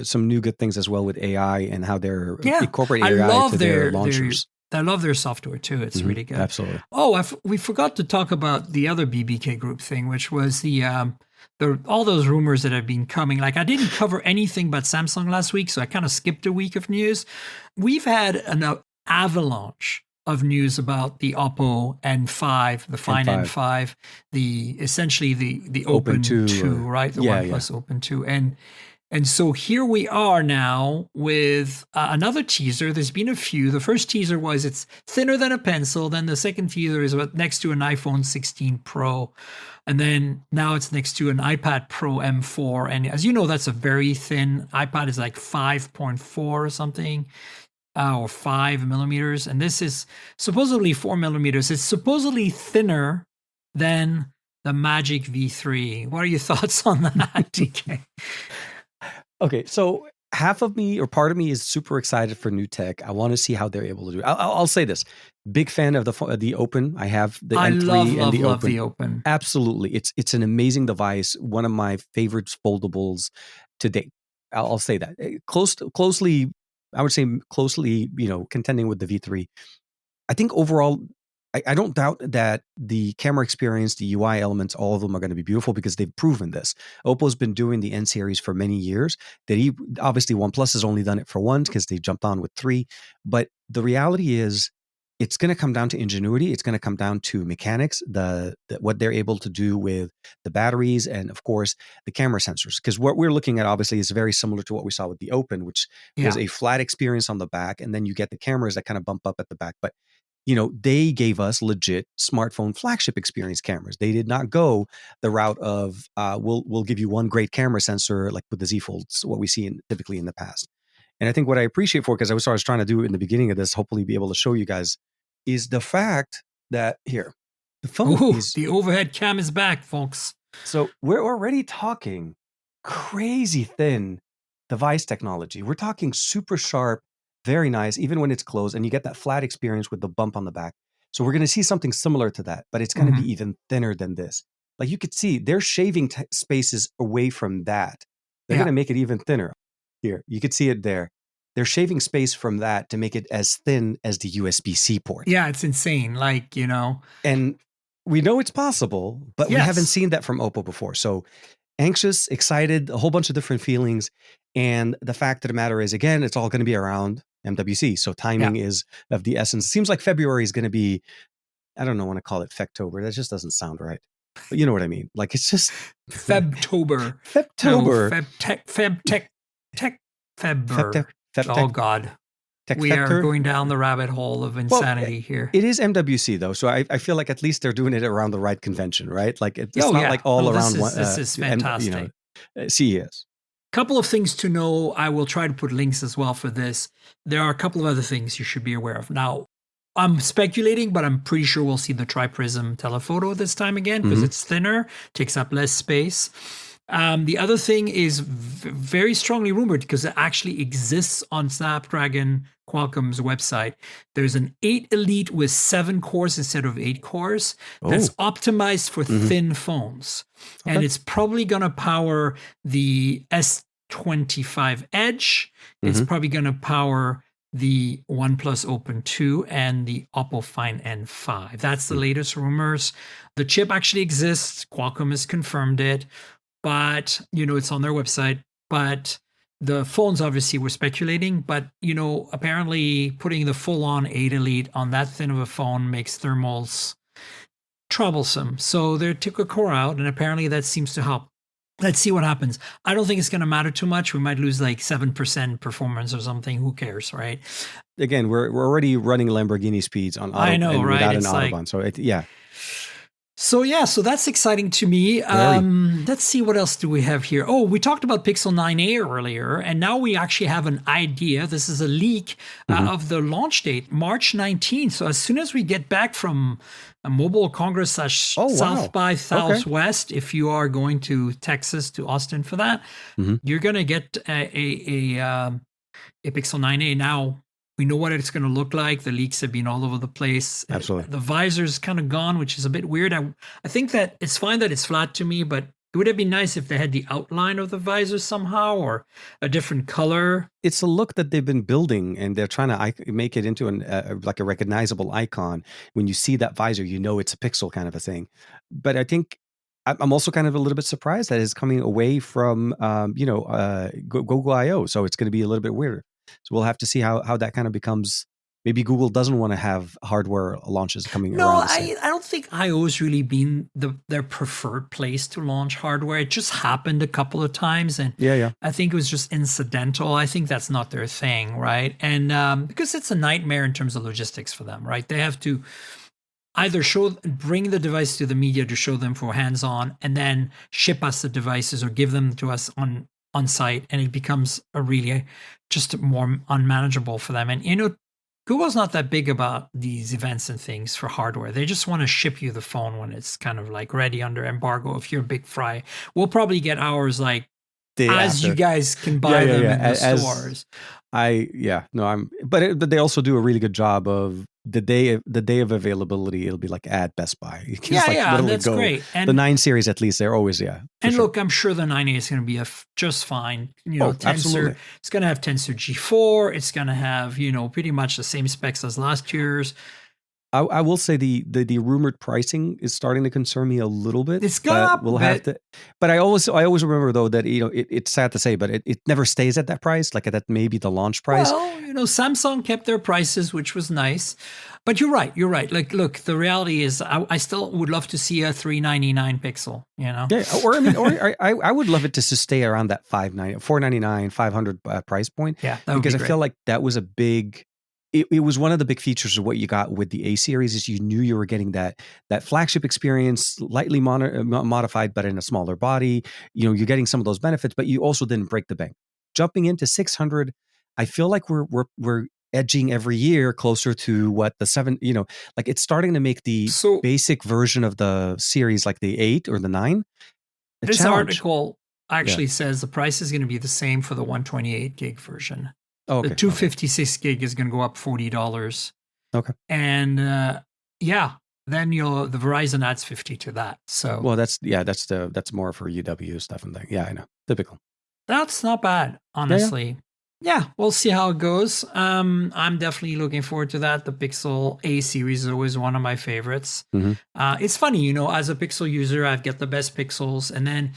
some new good things as well with AI and how they're incorporating AI to their launchers. I love their software too. It's really good. Absolutely. Oh, we forgot to talk about the other BBK Group thing, which was the all those rumors that have been coming. Like I didn't cover anything but Samsung last week, so I kind of skipped a week of news. We've had an avalanche of news about the Oppo N5, the Fine N5, essentially the Open 2, right? The OnePlus Open 2. And so here we are now with another teaser. There's been a few. The first teaser was it's thinner than a pencil. Then the second teaser is next to an iPhone 16 Pro. And then now it's next to an iPad Pro M4. And as you know, that's a very thin iPad. Is like 5.4 or something. Or 5 millimeters, and this is supposedly 4 millimeters. It's supposedly thinner than the Magic V3. What are your thoughts on that, TK? Okay, so half of me or part of me is super excited for new tech. I want to see how they're able to do it. I'll say this: big fan of the Open. I have the N3 and the Open. The Open. Absolutely, it's an amazing device. One of my favorite foldables to date. I'll say that closely. I would say closely, contending with the V3. I think overall, I don't doubt that the camera experience, the UI elements, all of them are going to be beautiful because they've proven this. Oppo's been doing the N series for many years. Obviously OnePlus has only done it for once because they jumped on with 3. But the reality is, it's going to come down to ingenuity. It's going to come down to mechanics, what they're able to do with the batteries, and of course the camera sensors. Because what we're looking at obviously is very similar to what we saw with the Open, which was a flat experience on the back, and then you get the cameras that kind of bump up at the back. But they gave us legit smartphone flagship experience cameras. They did not go the route of we'll give you one great camera sensor like with the Z Folds, what we see typically in the past. And I think what I appreciate because I was trying to do in the beginning of this, hopefully be able to show you guys, is the fact that the phone the overhead cam is back, folks. So we're already talking crazy thin device technology. We're talking super sharp, very nice, even when it's closed, and you get that flat experience with the bump on the back. So we're going to see something similar to that, but it's going to be even thinner than this. Like you could see, they're shaving spaces away from that. They're going to make it even thinner. Here, you could see it there. They're shaving space from that to make it as thin as the USB-C port. Yeah, it's insane. And we know it's possible, but we haven't seen that from Oppo before. So anxious, excited, a whole bunch of different feelings. And the fact of the matter is, again, it's all going to be around MWC. So timing is of the essence. It seems like February is going to be, I don't know, want to call it Fectober. That just doesn't sound right. But you know what I mean? Like it's just Febtober. Febtober. Febber. Oh God. We are going down the rabbit hole of insanity here. It is MWC though, so I feel like at least they're doing it around the right convention, right? Like it's not like all around one. This is fantastic. CES. Couple of things to know. I will try to put links as well for this. There are a couple of other things you should be aware of. Now, I'm speculating, but I'm pretty sure we'll see the tri-prism telephoto this time again because it's thinner, takes up less space. The other thing is very strongly rumored because it actually exists on Snapdragon Qualcomm's website. There's an 8 Elite with 7 cores instead of 8 cores that's optimized for thin phones. Okay. And it's probably going to power the S25 Edge. It's probably going to power the OnePlus Open 2 and the Oppo Find N5. That's the latest rumors. The chip actually exists. Qualcomm has confirmed it, but it's on their website. But the phones obviously were speculating, but apparently putting the full-on 8 Elite on that thin of a phone makes thermals troublesome. So they took a core out, and apparently that seems to help. Let's see what happens. I don't think it's going to matter too much. We might lose like 7% performance or something. Who cares, right? Again, we're already running Lamborghini speeds on I know, right? Without it's an Autobahn. So that's exciting to me. Let's see, what else do we have here? Oh, we talked about Pixel 9a earlier, and now we actually have an idea. This is a leak of the launch date, March 19th. So as soon as we get back from a Mobile Congress / South by Southwest, if you are going to Texas, to Austin for that, you're going to get a Pixel 9a. Now, we know what it's going to look like. The leaks have been all over the place. Absolutely. The visor's kind of gone, which is a bit weird. I think that it's fine that it's flat to me, but it would have been nice if they had the outline of the visor somehow, or a different color. It's a look that they've been building, and they're trying to make it into like a recognizable icon. When you see that visor, it's a Pixel kind of a thing. But I think I'm also kind of a little bit surprised that it's coming away from Google I/O. So it's going to be a little bit weirder. So we'll have to see how that kind of becomes. Maybe Google doesn't want to have hardware launches coming around. I don't think I/O has really been their preferred place to launch hardware. It just happened a couple of times, and I think it was just incidental. I think that's not their thing, right? And because it's a nightmare in terms of logistics for them, right? They have to either bring the device to the media to show them for hands-on, and then ship us the devices or give them to us on site, and it becomes just more unmanageable for them. And Google's not that big about these events and things for hardware. They just want to ship you the phone when it's kind of like ready under embargo. If you're a big fry, we'll probably get ours like as you guys can buy them in the stores. But they also do a really good job of the day of availability. It'll be like at Best Buy. That's great. And the 9 series, at least, they're always And look, I'm sure the 9A is going to be just fine. Tensor. Absolutely. It's going to have Tensor G4. It's going to have pretty much the same specs as last year's. I will say the rumored pricing is starting to concern me a little bit. It's gone up. We'll have to. But I always remember though that it's sad to say, but it never stays at that price. Like that maybe the launch price. Well, Samsung kept their prices, which was nice. But you're right. Like, look, the reality is, I still would love to see a $399 Pixel. Yeah, or I would love it to stay around that $499, $500 price point. Yeah, because I feel like that was a big. It was one of the big features of what you got with the A series is you knew you were getting that flagship experience, lightly modified, but in a smaller body. You're getting some of those benefits, but you also didn't break the bank. Jumping into 600, I feel like we're edging every year closer to what the 7. Like it's starting to make the basic version of the series, like the 8 or the 9. This article actually says the price is going to be the same for the 128 gig version. Oh, okay. The 256 gig is going to go up $40. Okay. And then the Verizon adds 50 to that. So that's more for UW stuff and thing. Yeah, I know. Typical. That's not bad, honestly. Yeah, we'll see how it goes. I'm definitely looking forward to that. The Pixel A series is always one of my favorites. It's funny, as a Pixel user, I get the best Pixels, and then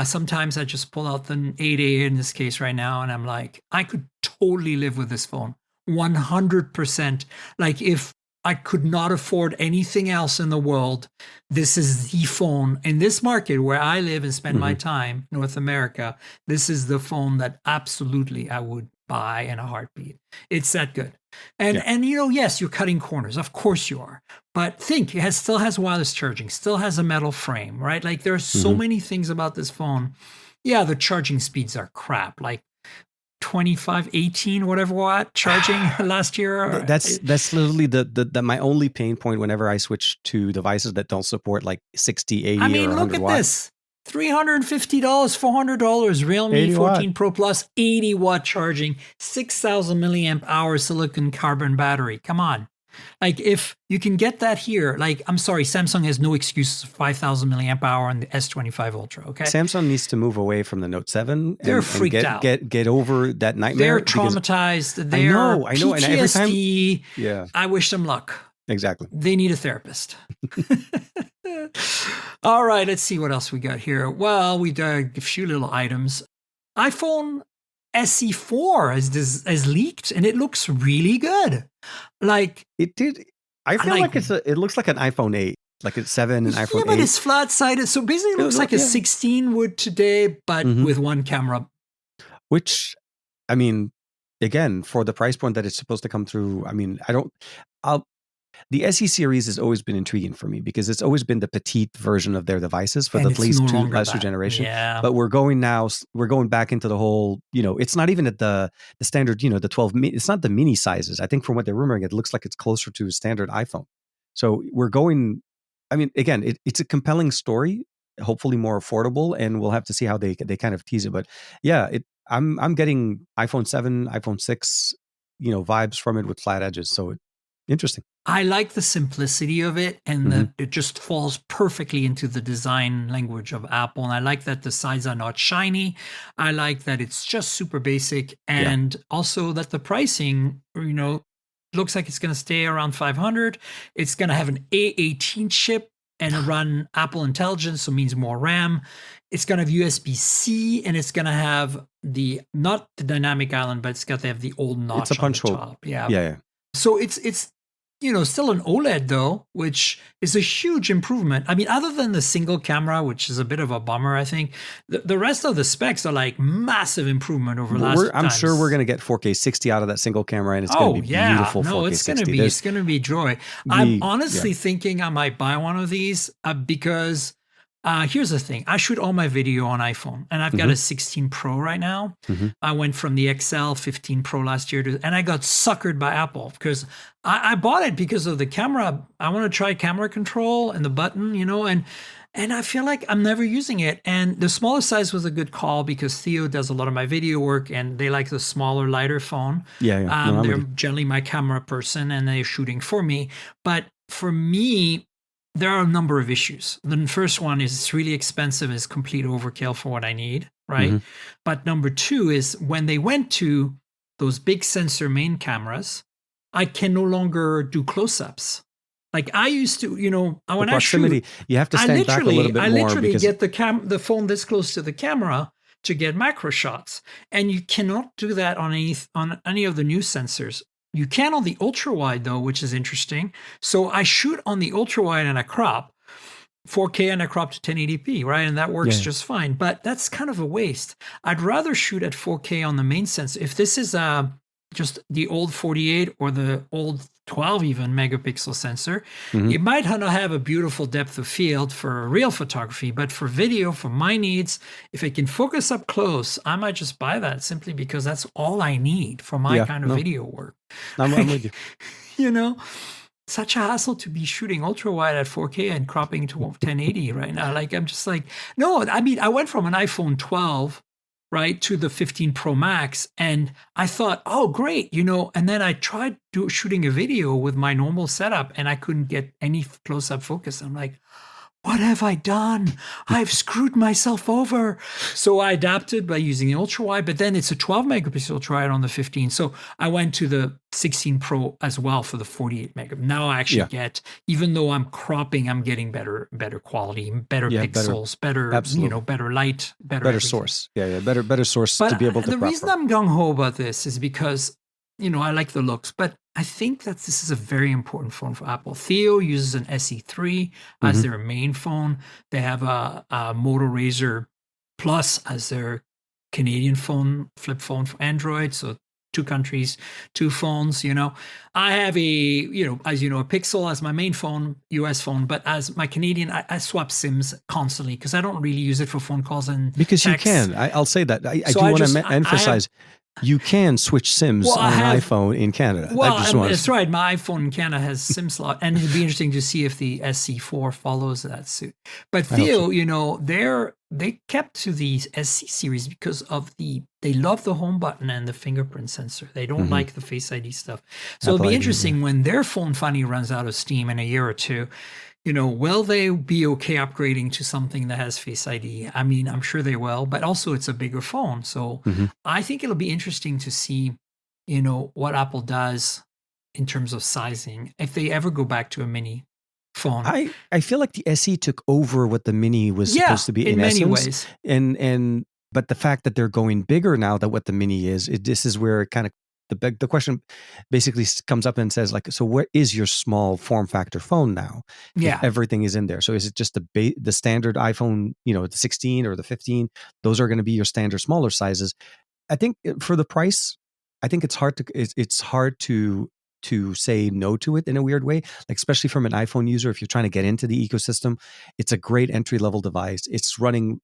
sometimes I just pull out the 8A in this case right now, and I'm like, I could totally live with this phone. 100%. Like if I could not afford anything else in the world, this is the phone in this market where I live and spend my time, North America. This is the phone that absolutely I would buy in a heartbeat. It's that good. And yes, you're cutting corners. Of course you are. But think, it still has wireless charging, still has a metal frame, right? Like there are so many things about this phone. Yeah, the charging speeds are crap. Like 25, 18, whatever watt charging last year. That's literally the my only pain point whenever I switch to devices that don't support like 60, 80 or 100 watts. Look at this. $350, $400, Realme 14 Pro Plus, 80 watt charging, 6,000 milliamp hour silicon carbon battery. Come on. Like if you can get that here, like I'm sorry, Samsung has no excuse. 5,000 milliamp hour on the S25 Ultra. Okay, Samsung needs to move away from the Note 7. They're and freaked get, out. Get over that nightmare. They're traumatized. They're I know. And every time, PTSD. yeah, I wish them luck. exactly. They need a therapist. All right, let's see what else we got here. Well, we dug a few little items. iPhone SE4 has leaked, and it looks really good. Like it did. I feel like it looks like an iPhone 8, like it's 7 and iPhone 8. Yeah, but it's flat sided, so basically it looks like a 16 would today, but with one camera. Which, I mean, again, for the price point that it's supposed to come through, I mean, the SE series has always been intriguing for me because it's always been the petite version of their devices for the last two generation. Yeah. But we're going back into the whole, it's not even at the standard, the 12, it's not the mini sizes. I think from what they're rumoring, it looks like it's closer to a standard iPhone. So we're going, I mean, again, it's a compelling story, hopefully more affordable, and we'll have to see how they kind of tease it. But yeah, I'm getting iPhone 7, iPhone 6, vibes from it with flat edges. So interesting. I like the simplicity of it, and it just falls perfectly into the design language of Apple. And I like that the sides are not shiny. I like that it's just super basic, and also that the pricing, looks like it's going to stay around 500. It's going to have an A18 chip and run Apple Intelligence, so it means more RAM. It's going to have USB-C, and it's going to have not the dynamic island, but it's got to have the old notch on the top. Yeah. So it's still an OLED though, which is a huge improvement. I mean, other than the single camera, which is a bit of a bummer, I think the rest of the specs are like massive improvement over last. I'm sure we're going to get 4K 60 out of that single camera, and it's going to be beautiful. No, 4K it's 60. It's going to be joy. I'm honestly thinking I might buy one of these because here's the thing. I shoot all my video on iPhone, and I've got a 16 Pro right now. I went from the XL 15 Pro last year and I got suckered by Apple because I bought it because of the camera. I want to try camera control and the button, and I feel like I'm never using it. And the smaller size was a good call because Theo does a lot of my video work, and they like the smaller, lighter phone. They're generally my camera person, and they're shooting for me. But for me, there are a number of issues. The first one is it's really expensive. It's complete overkill for what I need, right? But number two is when they went to those big sensor main cameras, I can no longer do close-ups. Like I used to, when I shoot, you have to stand back a little bit more. I literally get the phone this close to the camera to get macro shots, and you cannot do that on any of the new sensors. You can on the ultra wide though, which is interesting. So I shoot on the ultra wide and I crop 4K and I crop to 1080p, right? And that works just fine. But that's kind of a waste. I'd rather shoot at 4K on the main sensor. If this is just the old 48 or the old 12 even megapixel sensor, it might not have a beautiful depth of field for real photography, but for video, for my needs, if it can focus up close, I might just buy that simply because that's all I need for my kind of video work. I'm with you. Such a hassle to be shooting ultra wide at 4K and cropping to 1080 right now. Like I'm just like, no, I mean, I went from an iPhone 12 right to the 15 Pro Max, and I thought, oh great, and then I tried shooting a video with my normal setup, and I couldn't get any close-up focus. I'm like, what have I done? I've screwed myself over. So I adapted by using the ultra wide, but then it's a 12 megapixel ultra wide on the 15. So I went to the 16 Pro as well for the 48 megapixel. Now I actually get, even though I'm cropping, I'm getting better quality, better pixels, better light, better source. Better source to be able to. The reason I'm gung ho about this is because I like the looks, but I think that this is a very important phone for Apple. Theo uses an SE3 as their main phone. They have a Moto Razr Plus as their Canadian flip phone for Android. So 2 countries, 2 phones, I have a Pixel as my main phone, US phone, but as my Canadian, I swap SIMs constantly because I don't really use it for phone calls and because texts. you can. I'll say that. I do want to emphasize. you can switch SIMs Well, on an iPhone in Canada. Well, that's right. My iPhone in Canada has SIM slot, and it'd be interesting to see if the SC4 follows that suit. But Theo, they kept to the SC series because of they love the home button and the fingerprint sensor. They don't like the Face ID stuff. So it'll be interesting when their phone finally runs out of steam in a year or two. Will they be okay upgrading to something that has Face ID? I mean, I'm sure they will, but also it's a bigger phone. So I think it'll be interesting to see, what Apple does in terms of sizing, if they ever go back to a mini phone. I feel like the SE took over what the mini was supposed to be in many ways. But the fact that they're going bigger now than what the mini is, this is where it kind of the question basically comes up and says, like, so what is your small form factor phone now? Yeah. If everything is in there. So is it just the standard iPhone, the 16 or the 15? Those are going to be your standard smaller sizes. I think for the price, I think it's hard to say no to it in a weird way, like especially from an iPhone user. If you're trying to get into the ecosystem, it's a great entry level device. It's running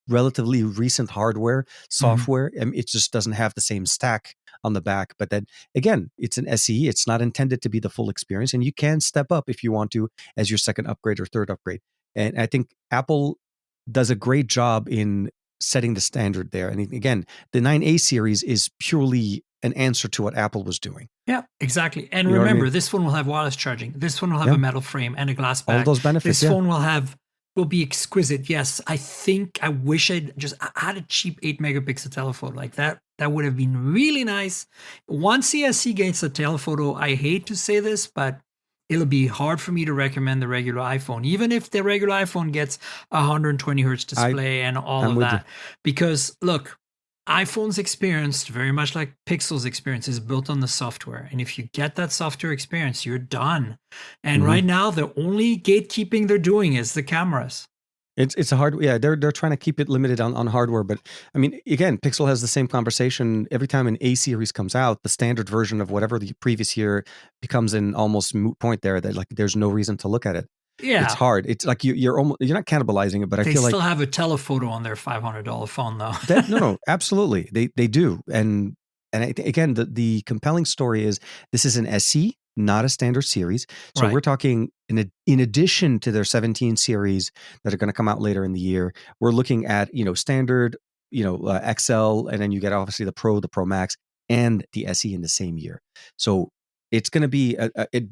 relatively recent hardware, software, and it just doesn't have the same stack on the back. But then again, it's an SE. It's not intended to be the full experience, and you can step up if you want to as your second upgrade or third upgrade. And I think Apple does a great job in setting the standard there. And again, the 9A series is purely an answer to what Apple was doing. Yeah, exactly. And remember, this phone will have wireless charging. This phone will have a metal frame and a glass back. All those benefits. This phone will be exquisite. Yes, I wish I had a cheap 8-megapixel telephoto like that. That would have been really nice. Once the SE gets a telephoto, I hate to say this, but it'll be hard for me to recommend the regular iPhone, even if the regular iPhone gets 120 hertz display and all of that. Because look, iPhone's experience, very much like Pixel's experience, is built on the software. And if you get that software experience, you're done. And right now, the only gatekeeping they're doing is the cameras. It's a hard, they're trying to keep it limited on hardware. But I mean, again, Pixel has the same conversation every time an A series comes out. The standard version of whatever the previous year becomes an almost moot point there, that like there's no reason to look at it. Yeah, it's hard. It's like you're not cannibalizing it, but I feel like they still have a telephoto on their $500 phone, though. No, absolutely, they do. And again, the compelling story is this is an SE, not a standard series. So we're talking in addition to their 17 series that are going to come out later in the year, we're looking at standard, XL, and then you get obviously the Pro Max, and the SE in the same year. So it's going to be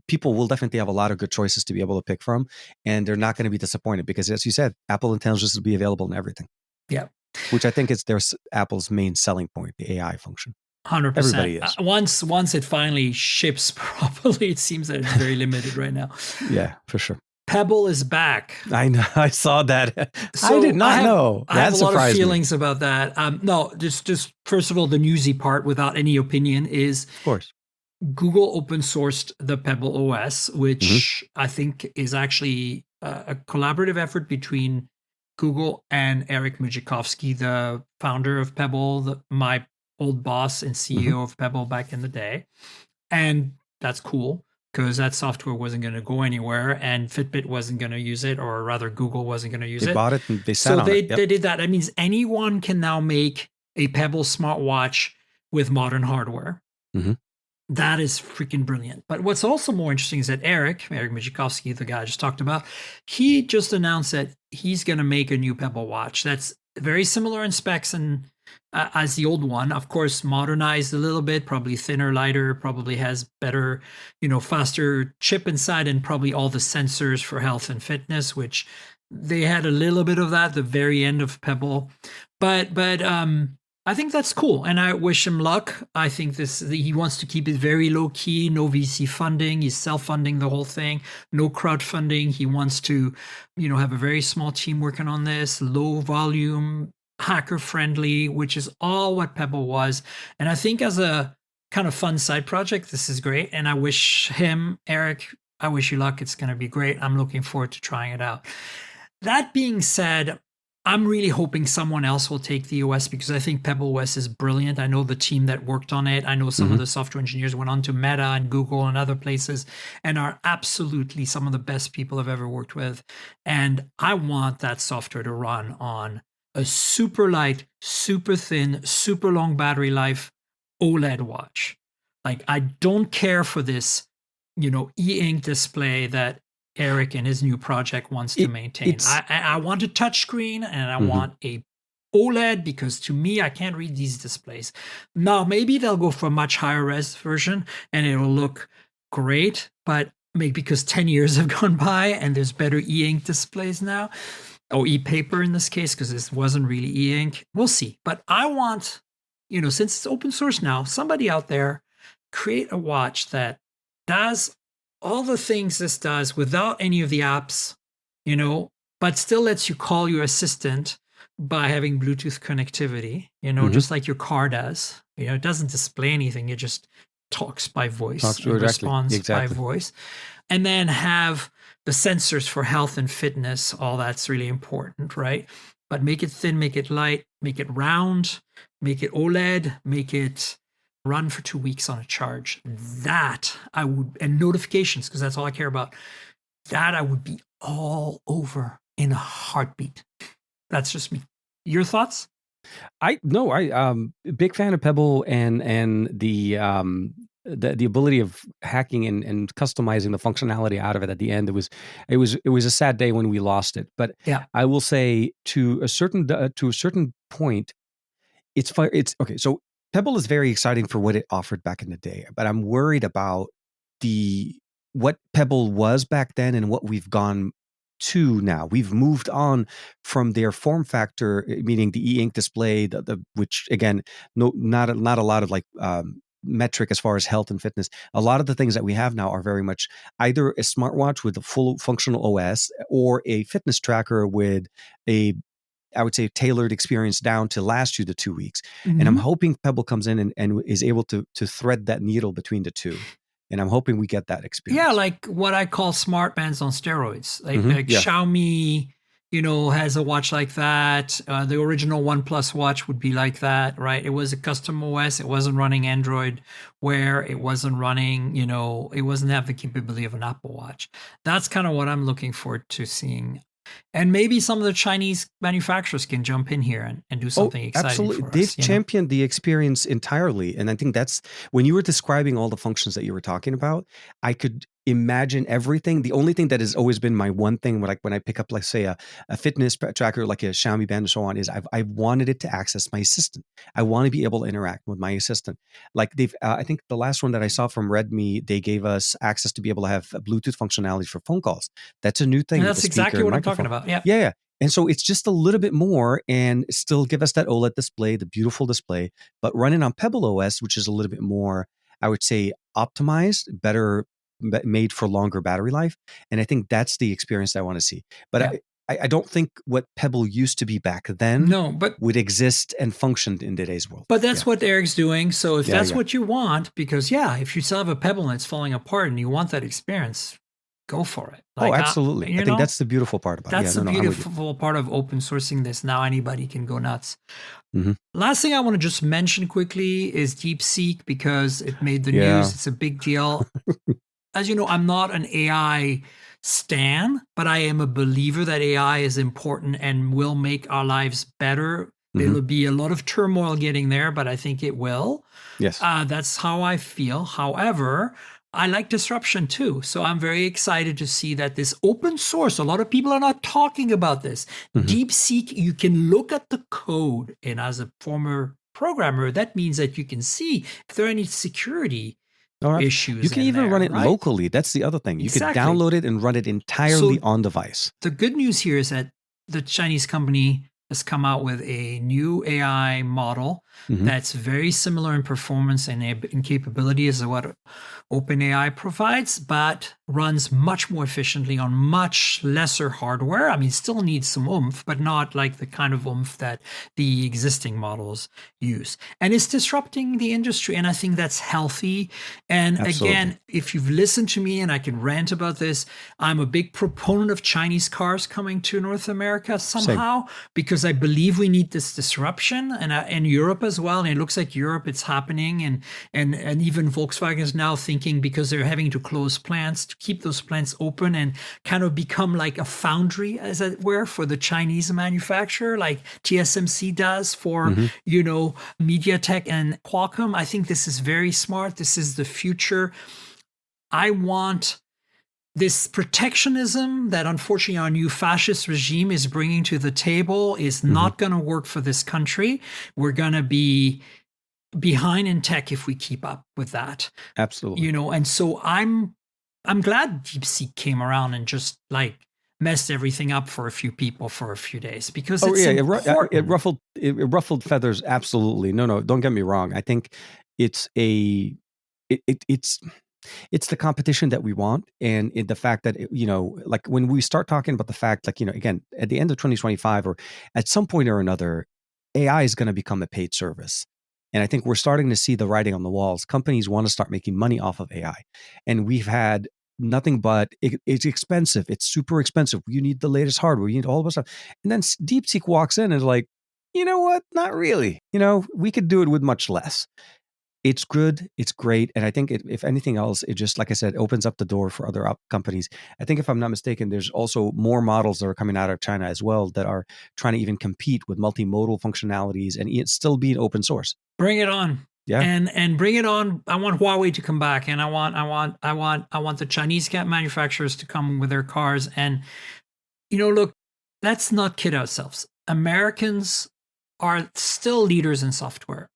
people will definitely have a lot of good choices to be able to pick from, and they're not going to be disappointed because, as you said, Apple intends this to be available in everything. Yeah, which I think is Apple's main selling point, the AI function. 100%. Everybody is. Once it finally ships properly, it seems that it's very limited right now. Yeah, for sure. Pebble is back. I know. I saw that. So I did not know. I have a lot of feelings about that. No, just first of all, the newsy part, without any opinion, is of course Google open sourced the Pebble OS, which I think is actually a collaborative effort between Google and Eric Mujikowski, the founder of Pebble, my old boss and CEO of Pebble back in the day. And that's cool because that software wasn't going to go anywhere and Fitbit wasn't going to use it, or rather Google wasn't going to use it. They bought it and they sat on it. So they did that. That means anyone can now make a Pebble smartwatch with modern hardware. That is freaking brilliant. But what's also more interesting is that Eric Mujikowski, the guy I just talked about, he just announced that he's going to make a new Pebble watch that's very similar in specs and as the old one. Of course, modernized a little bit, probably thinner, lighter, probably has better, faster chip inside, and probably all the sensors for health and fitness, which they had a little bit of that at the very end of Pebble. But I think that's cool, and I wish him luck. I think he wants to keep it very low key, no VC funding. He's self-funding the whole thing, no crowdfunding. He wants to, have a very small team working on this, low volume, hacker friendly, which is all what Pebble was. And I think as a kind of fun side project, this is great. And I wish him, Eric, I wish you luck. It's going to be great. I'm looking forward to trying it out. That being said, I'm really hoping someone else will take the OS because I think Pebble OS is brilliant. I know the team that worked on it. I know some of the software engineers went on to Meta and Google and other places and are absolutely some of the best people I've ever worked with. And I want that software to run on a super light, super thin, super long battery life OLED watch. Like, I don't care for this, e-ink display that Eric and his new project wants to maintain. I want a touchscreen, and I want a OLED, because to me, I can't read these displays. Now, maybe they'll go for a much higher res version and it'll look great, but maybe because 10 years have gone by and there's better e-ink displays now, or e-paper in this case, because this wasn't really e-ink. We'll see. But I want, since it's open source now, somebody out there create a watch that does all the things this does without any of the apps, but still lets you call your assistant by having Bluetooth connectivity, just like your car does. It doesn't display anything. It just talks by voice, responds by voice. And then have the sensors for health and fitness. All that's really important, right? But make it thin, make it light, make it round, make it OLED, make it run for 2 weeks on a charge. That I would, and notifications, because that's all I care about. That I would be all over in a heartbeat. That's just me. Your thoughts? I big fan of Pebble and the ability of hacking and customizing the functionality out of it at the end. It was a sad day when we lost it. But yeah, I will say to a certain point, it's okay. So Pebble is very exciting for what it offered back in the day, but I'm worried about what Pebble was back then and what we've gone to now. We've moved on from their form factor, meaning the e-ink display, which again, not a lot of like metric as far as health and fitness. A lot of the things that we have now are very much either a smartwatch with a full functional OS or a fitness tracker with I would say tailored experience down to last you the 2 weeks. And I'm hoping Pebble comes in and is able to thread that needle between the two. And I'm hoping we get that experience. Yeah, like what I call smart bands on steroids. Like Xiaomi, has a watch like that. The original OnePlus watch would be like that, right? It was a custom OS. It wasn't running Android Wear. It wasn't running, it wasn't have the capability of an Apple Watch. That's kind of what I'm looking forward to seeing. And maybe some of the Chinese manufacturers can jump in here and do something exciting. Absolutely. For us, They've championed the experience entirely. And I think that's when you were describing all the functions that you were talking about, I could imagine everything. The only thing that has always been my one thing, like when I pick up, like say a fitness tracker, like a Xiaomi band and so on, is I wanted it to access my assistant. I want to be able to interact with my assistant. Like they've, I think the last one that I saw from Redmi, they gave us access to be able to have Bluetooth functionality for phone calls. That's a new thing. And that's exactly what I'm talking about. Yeah. Yeah. And so it's just a little bit more and still give us that OLED display, the beautiful display, but running on Pebble OS, which is a little bit more, I would say, optimized, better made for longer battery life. And I think that's the experience I want to see. But I don't think what Pebble used to be back then would exist and function in today's world. But that's what Eric's doing. So if that's what you want, because if you still have a Pebble and it's falling apart and you want that experience, go for it. Like, absolutely. I think that's the beautiful part about it. That's the beautiful part of open sourcing this. Now anybody can go nuts. Last thing I want to just mention quickly is DeepSee, because it made the news. It's a big deal. As you know, I'm not an AI stan, but I am a believer that AI is important and will make our lives better. There'll be a lot of turmoil getting there, but I think it will. Yes. That's how I feel. However, I like disruption too. So I'm very excited to see that this open source, a lot of people are not talking about this. DeepSee, you can look at the code. And as a former programmer, that means that you can see if there are any security issues. You can even run it locally. That's the other thing. You can download it and run it entirely on device. The good news here is that the Chinese company has come out with a new AI model that's very similar in performance and in capability as what OpenAI provides, but runs much more efficiently on much lesser hardware. I mean, still needs some oomph, but not like the kind of oomph that the existing models use. And it's disrupting the industry, and I think that's healthy. And again, if you've listened to me, and I can rant about this, I'm a big proponent of Chinese cars coming to North America somehow, because I believe we need this disruption, and Europe as well. And it looks like Europe, it's happening, and even Volkswagen is now thinking thinking, because they're having to close plants, to keep those plants open and kind of become like a foundry, as it were, for the Chinese manufacturer, like TSMC does for, MediaTek and Qualcomm. I think this is very smart. This is the future. I want this protectionism that unfortunately our new fascist regime is bringing to the table is not going to work for this country. We're going to be behind in tech if we keep up with that. Absolutely. And so I'm glad DeepSee came around and just like messed everything up for a few people for a few days, because it ruffled feathers. Absolutely. No, don't get me wrong. I think it's it's the competition that we want, and the fact that like when we start talking about the fact, like again, at the end of 2025 or at some point or another, AI is going to become a paid service. And I think we're starting to see the writing on the walls. Companies want to start making money off of AI. And we've had nothing but it's expensive. It's super expensive. You need the latest hardware. You need all of this stuff. And then DeepSeek walks in and is like, you know what? Not really. We could do it with much less. It's good. It's great. And I think if anything else, it just, like I said, opens up the door for other companies. I think if I'm not mistaken, there's also more models that are coming out of China as well that are trying to even compete with multimodal functionalities and it's still being open source. Bring it on. Yeah. And bring it on. I want Huawei to come back, and I want the Chinese manufacturers to come with their cars. And look, let's not kid ourselves. Americans are still leaders in software.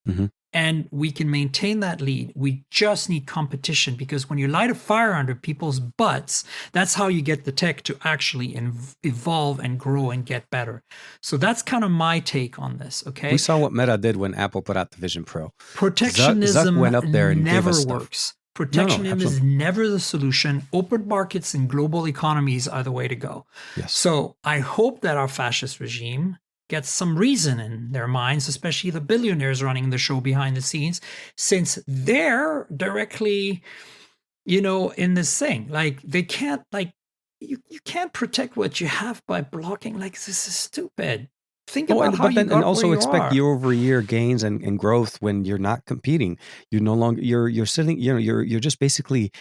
And we can maintain that lead. We just need competition, because when you light a fire under people's butts, that's how you get the tech to actually evolve and grow and get better. So that's kind of my take on this, okay? We saw what Meta did when Apple put out the Vision Pro. Protectionism Zuck went up there and never gave us works. Protectionism is never the solution. Open markets and global economies are the way to go. Yes. So I hope that our fascist regime gets some reason in their minds, especially the billionaires running the show behind the scenes, since they're directly, in this thing. Like they can't, you can't protect what you have by blocking. Like, this is stupid. Think about how you got and also where you expect are. year-over-year gains and growth when you're not competing. You no longer you're sitting. You're just basically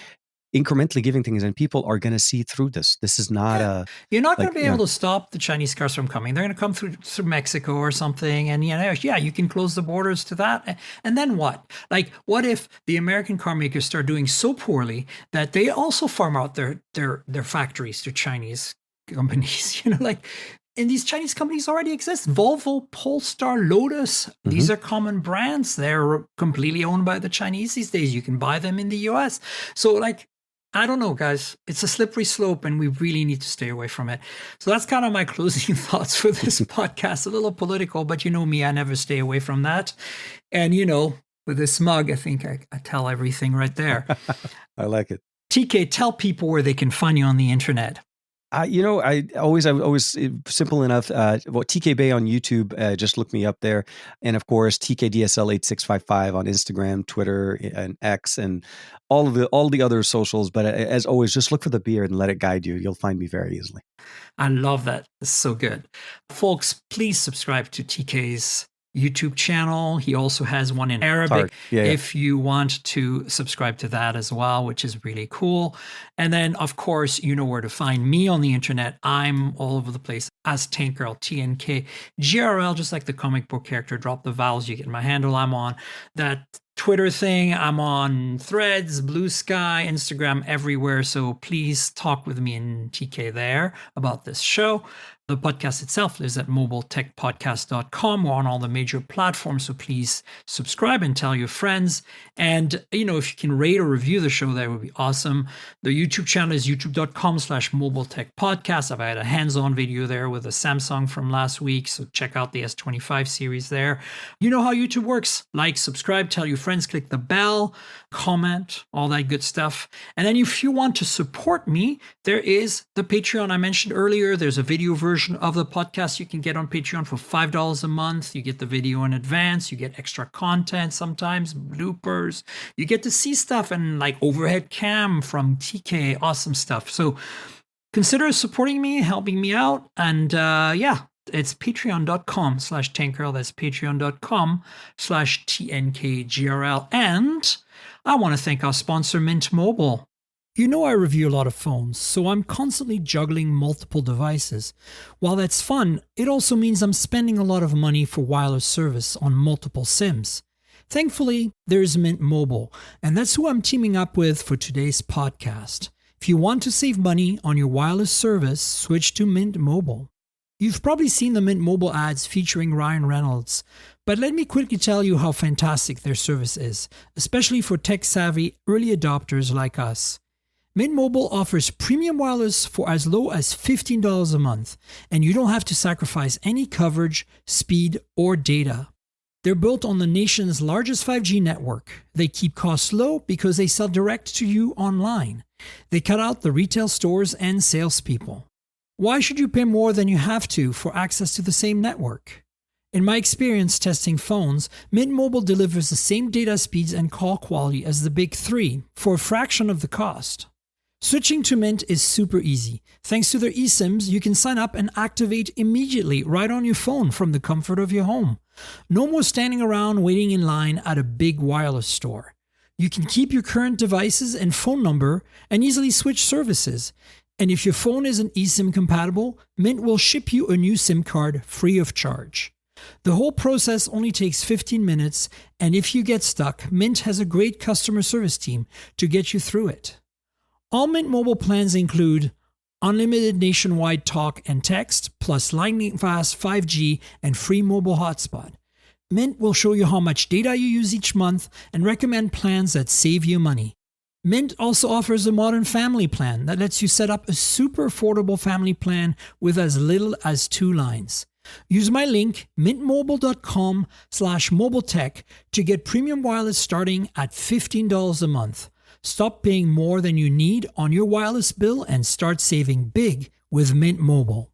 incrementally giving things, and people are going to see through this. This is not You're not going to be able to stop the Chinese cars from coming. They're going to come through Mexico or something, and you can close the borders to that. And then what? Like, what if the American car makers start doing so poorly that they also farm out their factories to Chinese companies? And these Chinese companies already exist. Volvo, Polestar, Lotus. These are common brands. They're completely owned by the Chinese these days. You can buy them in the US. So I don't know, guys. It's a slippery slope, and we really need to stay away from it. So that's kind of my closing thoughts for this podcast. A little political, but you know me, I never stay away from that. And, with this mug, I think I tell everything right there. I like it. TK, tell people where they can find you on the internet. I always simple enough. TK Bay on YouTube, just look me up there, and of course TKDSL8655 on Instagram, Twitter, and X, and all the other socials. But as always, just look for the beard and let it guide you. You'll find me very easily. I love that. It's so good, folks. Please subscribe to TK's YouTube channel. He also has one in Arabic. If you want to subscribe to that as well, which is really cool. And then, of course, you know where to find me on the internet. I'm all over the place as Tank Girl, TNKGRL, just like the comic book character. Drop the vowels, you get my handle. I'm on that Twitter thing. I'm on Threads, Blue Sky, Instagram, everywhere. So please talk with me and TK there about this show. The podcast itself is at mobiletechpodcast.com. We're on all the major platforms, so please subscribe and tell your friends. And, if you can rate or review the show, that would be awesome. The YouTube channel is youtube.com/mobiletechpodcast. I've had a hands-on video there with a Samsung from last week, so check out the S25 series there. You know how YouTube works. Like, subscribe, tell your friends, click the bell, comment, all that good stuff. And then if you want to support me, there is the Patreon I mentioned earlier. There's a video version of the podcast you can get on Patreon for $5 a month. You get the video in advance. You get extra content, sometimes bloopers. You get to see stuff and like overhead cam from TK. Awesome stuff. So consider supporting me, helping me out. And It's patreon.com/tankgirl. That's patreon.com/TNKGRL. And I want to thank our sponsor, Mint Mobile. You know I review a lot of phones, so I'm constantly juggling multiple devices. While that's fun, it also means I'm spending a lot of money for wireless service on multiple SIMs. Thankfully, there's Mint Mobile, and that's who I'm teaming up with for today's podcast. If you want to save money on your wireless service, switch to Mint Mobile. You've probably seen the Mint Mobile ads featuring Ryan Reynolds, but let me quickly tell you how fantastic their service is, especially for tech-savvy early adopters like us. Mint Mobile offers premium wireless for as low as $15 a month, and you don't have to sacrifice any coverage, speed, or data. They're built on the nation's largest 5G network. They keep costs low because they sell direct to you online. They cut out the retail stores and salespeople. Why should you pay more than you have to for access to the same network? In my experience testing phones, Mint Mobile delivers the same data speeds and call quality as the big three for a fraction of the cost. Switching to Mint is super easy. Thanks to their eSIMs, you can sign up and activate immediately right on your phone from the comfort of your home. No more standing around waiting in line at a big wireless store. You can keep your current devices and phone number and easily switch services. And if your phone isn't eSIM compatible, Mint will ship you a new SIM card free of charge. The whole process only takes 15 minutes, and if you get stuck, Mint has a great customer service team to get you through it. All Mint Mobile plans include unlimited nationwide talk and text, plus lightning-fast 5G and free mobile hotspot. Mint will show you how much data you use each month and recommend plans that save you money. Mint also offers a modern family plan that lets you set up a super affordable family plan with as little as 2 lines. Use my link, mintmobile.com/mobiletech, to get premium wireless starting at $15 a month. Stop paying more than you need on your wireless bill and start saving big with Mint Mobile.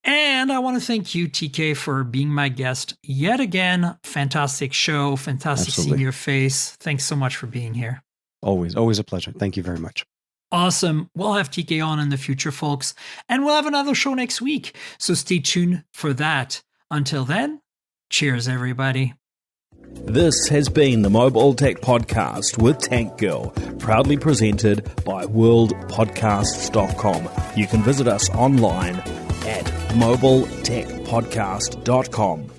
And I want to thank you, TK, for being my guest yet again. Fantastic show. Fantastic seeing your face. Thanks so much for being here. Always a pleasure. Thank you very much. Awesome. We'll have TK on in the future, folks. And we'll have another show next week. So stay tuned for that. Until then, cheers, everybody. This has been the Mobile Tech Podcast with Tank Girl, proudly presented by worldpodcasts.com. You can visit us online at mobiletechpodcast.com.